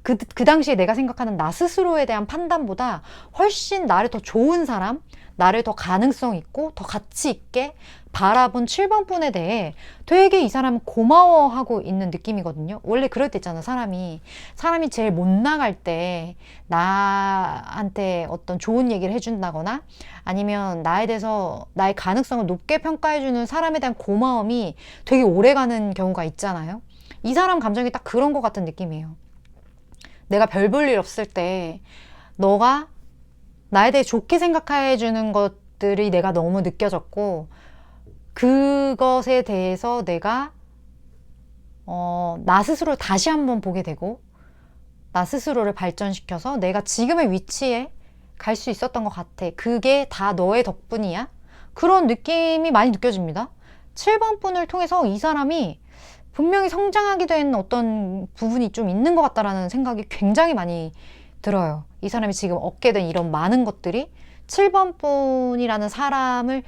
그 당시에 내가 생각하는 나 스스로에 대한 판단보다 훨씬 나를 더 좋은 사람, 나를 더 가능성 있고 더 가치 있게 바라본 7번 분에 대해 되게 이 사람은 고마워하고 있는 느낌이거든요. 원래 그럴 때 있잖아, 사람이 제일 못 나갈 때 나한테 어떤 좋은 얘기를 해준다거나 아니면 나에 대해서 나의 가능성을 높게 평가해주는 사람에 대한 고마움이 되게 오래가는 경우가 있잖아요. 이 사람 감정이 딱 그런 것 같은 느낌이에요. 내가 별 볼 일 없을 때 너가 나에 대해 좋게 생각해 주는 것들이 내가 너무 느껴졌고 그것에 대해서 내가 나 스스로를 다시 한번 보게 되고 나 스스로를 발전시켜서 내가 지금의 위치에 갈 수 있었던 것 같아. 그게 다 너의 덕분이야. 그런 느낌이 많이 느껴집니다. 7번 분을 통해서 이 사람이 분명히 성장하게 된 어떤 부분이 좀 있는 것 같다라는 생각이 굉장히 많이 들어요. 이 사람이 지금 얻게 된 이런 많은 것들이 7번 분이라는 사람을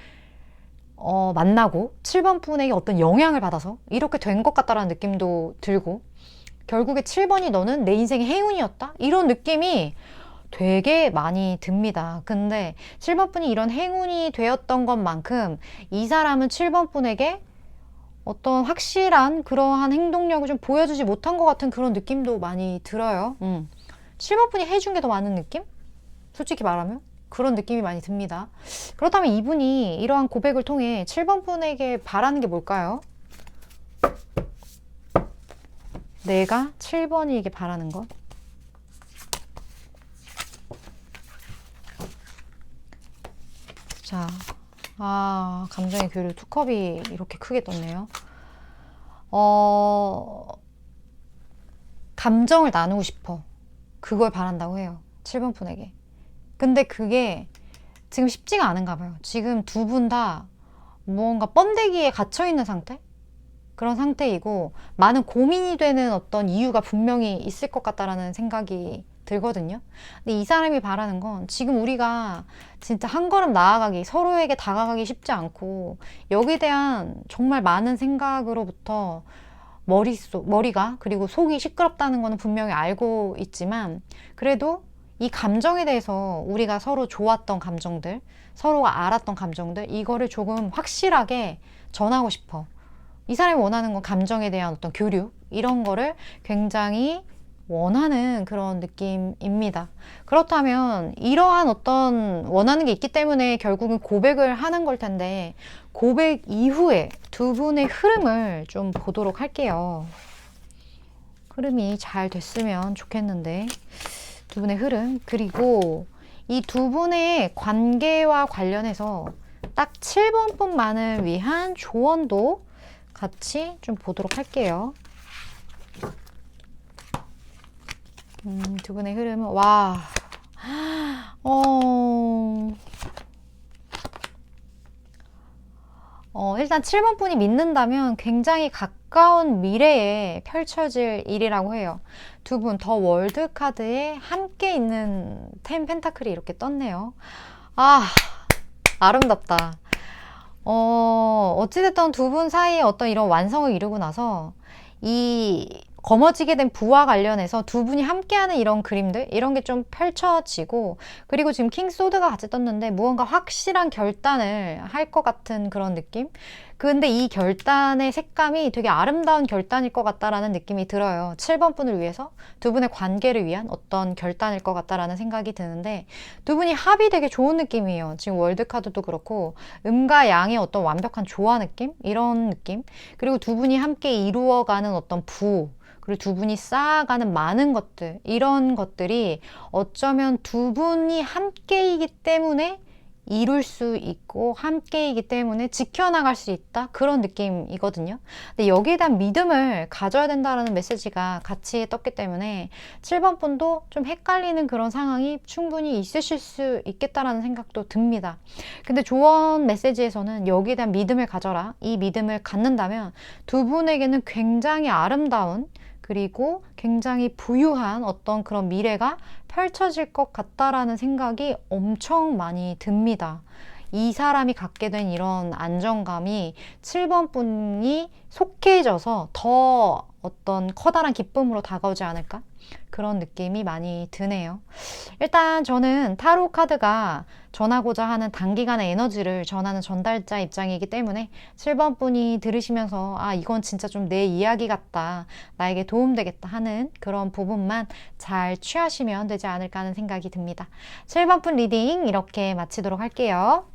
만나고 7번 분에게 어떤 영향을 받아서 이렇게 된 것 같다라는 느낌도 들고 결국에 7번이 너는 내 인생의 행운이었다? 이런 느낌이 되게 많이 듭니다. 근데 7번 분이 이런 행운이 되었던 것만큼 이 사람은 7번 분에게 어떤 확실한 그러한 행동력을 좀 보여주지 못한 것 같은 그런 느낌도 많이 들어요. 7번 분이 해준 게 더 많은 느낌? 솔직히 말하면 그런 느낌이 많이 듭니다. 그렇다면 이분이 이러한 고백을 통해 7번 분에게 바라는 게 뭘까요? 내가 7번이에게 바라는 것. 자, 감정의 교류 투컵이 이렇게 크게 떴네요. 감정을 나누고 싶어. 그걸 바란다고 해요. 7번 분에게. 근데 그게 지금 쉽지가 않은가 봐요. 지금 두 분 다 무언가 번데기에 갇혀있는 상태? 그런 상태이고 많은 고민이 되는 어떤 이유가 분명히 있을 것 같다라는 생각이 들거든요. 근데 이 사람이 바라는 건 지금 우리가 진짜 한 걸음 나아가기, 서로에게 다가가기 쉽지 않고 여기에 대한 정말 많은 생각으로부터 머리가 그리고 속이 시끄럽다는 거는 분명히 알고 있지만 그래도 이 감정에 대해서 우리가 서로 좋았던 감정들, 서로가 알았던 감정들 이거를 조금 확실하게 전하고 싶어. 이 사람이 원하는 건 감정에 대한 어떤 교류 이런 거를 굉장히 원하는 그런 느낌입니다. 그렇다면 이러한 어떤 원하는 게 있기 때문에 결국은 고백을 하는 걸 텐데 고백 이후에 두 분의 흐름을 좀 보도록 할게요. 흐름이 잘 됐으면 좋겠는데 두 분의 흐름 그리고 이 두 분의 관계와 관련해서 딱 7번 분만을 위한 조언도 같이 좀 보도록 할게요. 두 분의 흐름은 일단 7번 분이 믿는다면 굉장히 가까운 미래에 펼쳐질 일이라고 해요. 두 분 더 월드 카드에 함께 있는 텐 펜타클이 이렇게 떴네요. 아, 아름답다. 어찌됐든 두 분 사이에 어떤 이런 완성을 이루고 나서 이 거머쥐게 된 부와 관련해서 두 분이 함께하는 이런 그림들 이런 게 좀 펼쳐지고, 그리고 지금 킹 소드가 같이 떴는데 무언가 확실한 결단을 할 것 같은 그런 느낌. 근데 이 결단의 색감이 되게 아름다운 결단일 것 같다라는 느낌이 들어요. 7번 분을 위해서 두 분의 관계를 위한 어떤 결단일 것 같다라는 생각이 드는데, 두 분이 합이 되게 좋은 느낌이에요. 지금 월드카드도 그렇고 음과 양의 어떤 완벽한 조화 느낌? 이런 느낌. 그리고 두 분이 함께 이루어가는 어떤 부, 그리고 두 분이 쌓아가는 많은 것들, 이런 것들이 어쩌면 두 분이 함께이기 때문에 이룰 수 있고 함께이기 때문에 지켜나갈 수 있다, 그런 느낌이거든요. 근데 여기에 대한 믿음을 가져야 된다는 메시지가 같이 떴기 때문에 7번 분도 좀 헷갈리는 그런 상황이 충분히 있으실 수 있겠다라는 생각도 듭니다. 근데 조언 메시지에서는 여기에 대한 믿음을 가져라, 이 믿음을 갖는다면 두 분에게는 굉장히 아름다운, 그리고 굉장히 부유한 어떤 그런 미래가 펼쳐질 것 같다라는 생각이 엄청 많이 듭니다. 이 사람이 갖게 된 이런 안정감이 7번 분이 속해져서 더 어떤 커다란 기쁨으로 다가오지 않을까? 그런 느낌이 많이 드네요. 일단 저는 타로 카드가 전하고자 하는 단기간의 에너지를 전하는 전달자 입장이기 때문에 7번 분이 들으시면서 아, 이건 진짜 좀 내 이야기 같다, 나에게 도움되겠다 하는 그런 부분만 잘 취하시면 되지 않을까 하는 생각이 듭니다. 7번 분 리딩 이렇게 마치도록 할게요.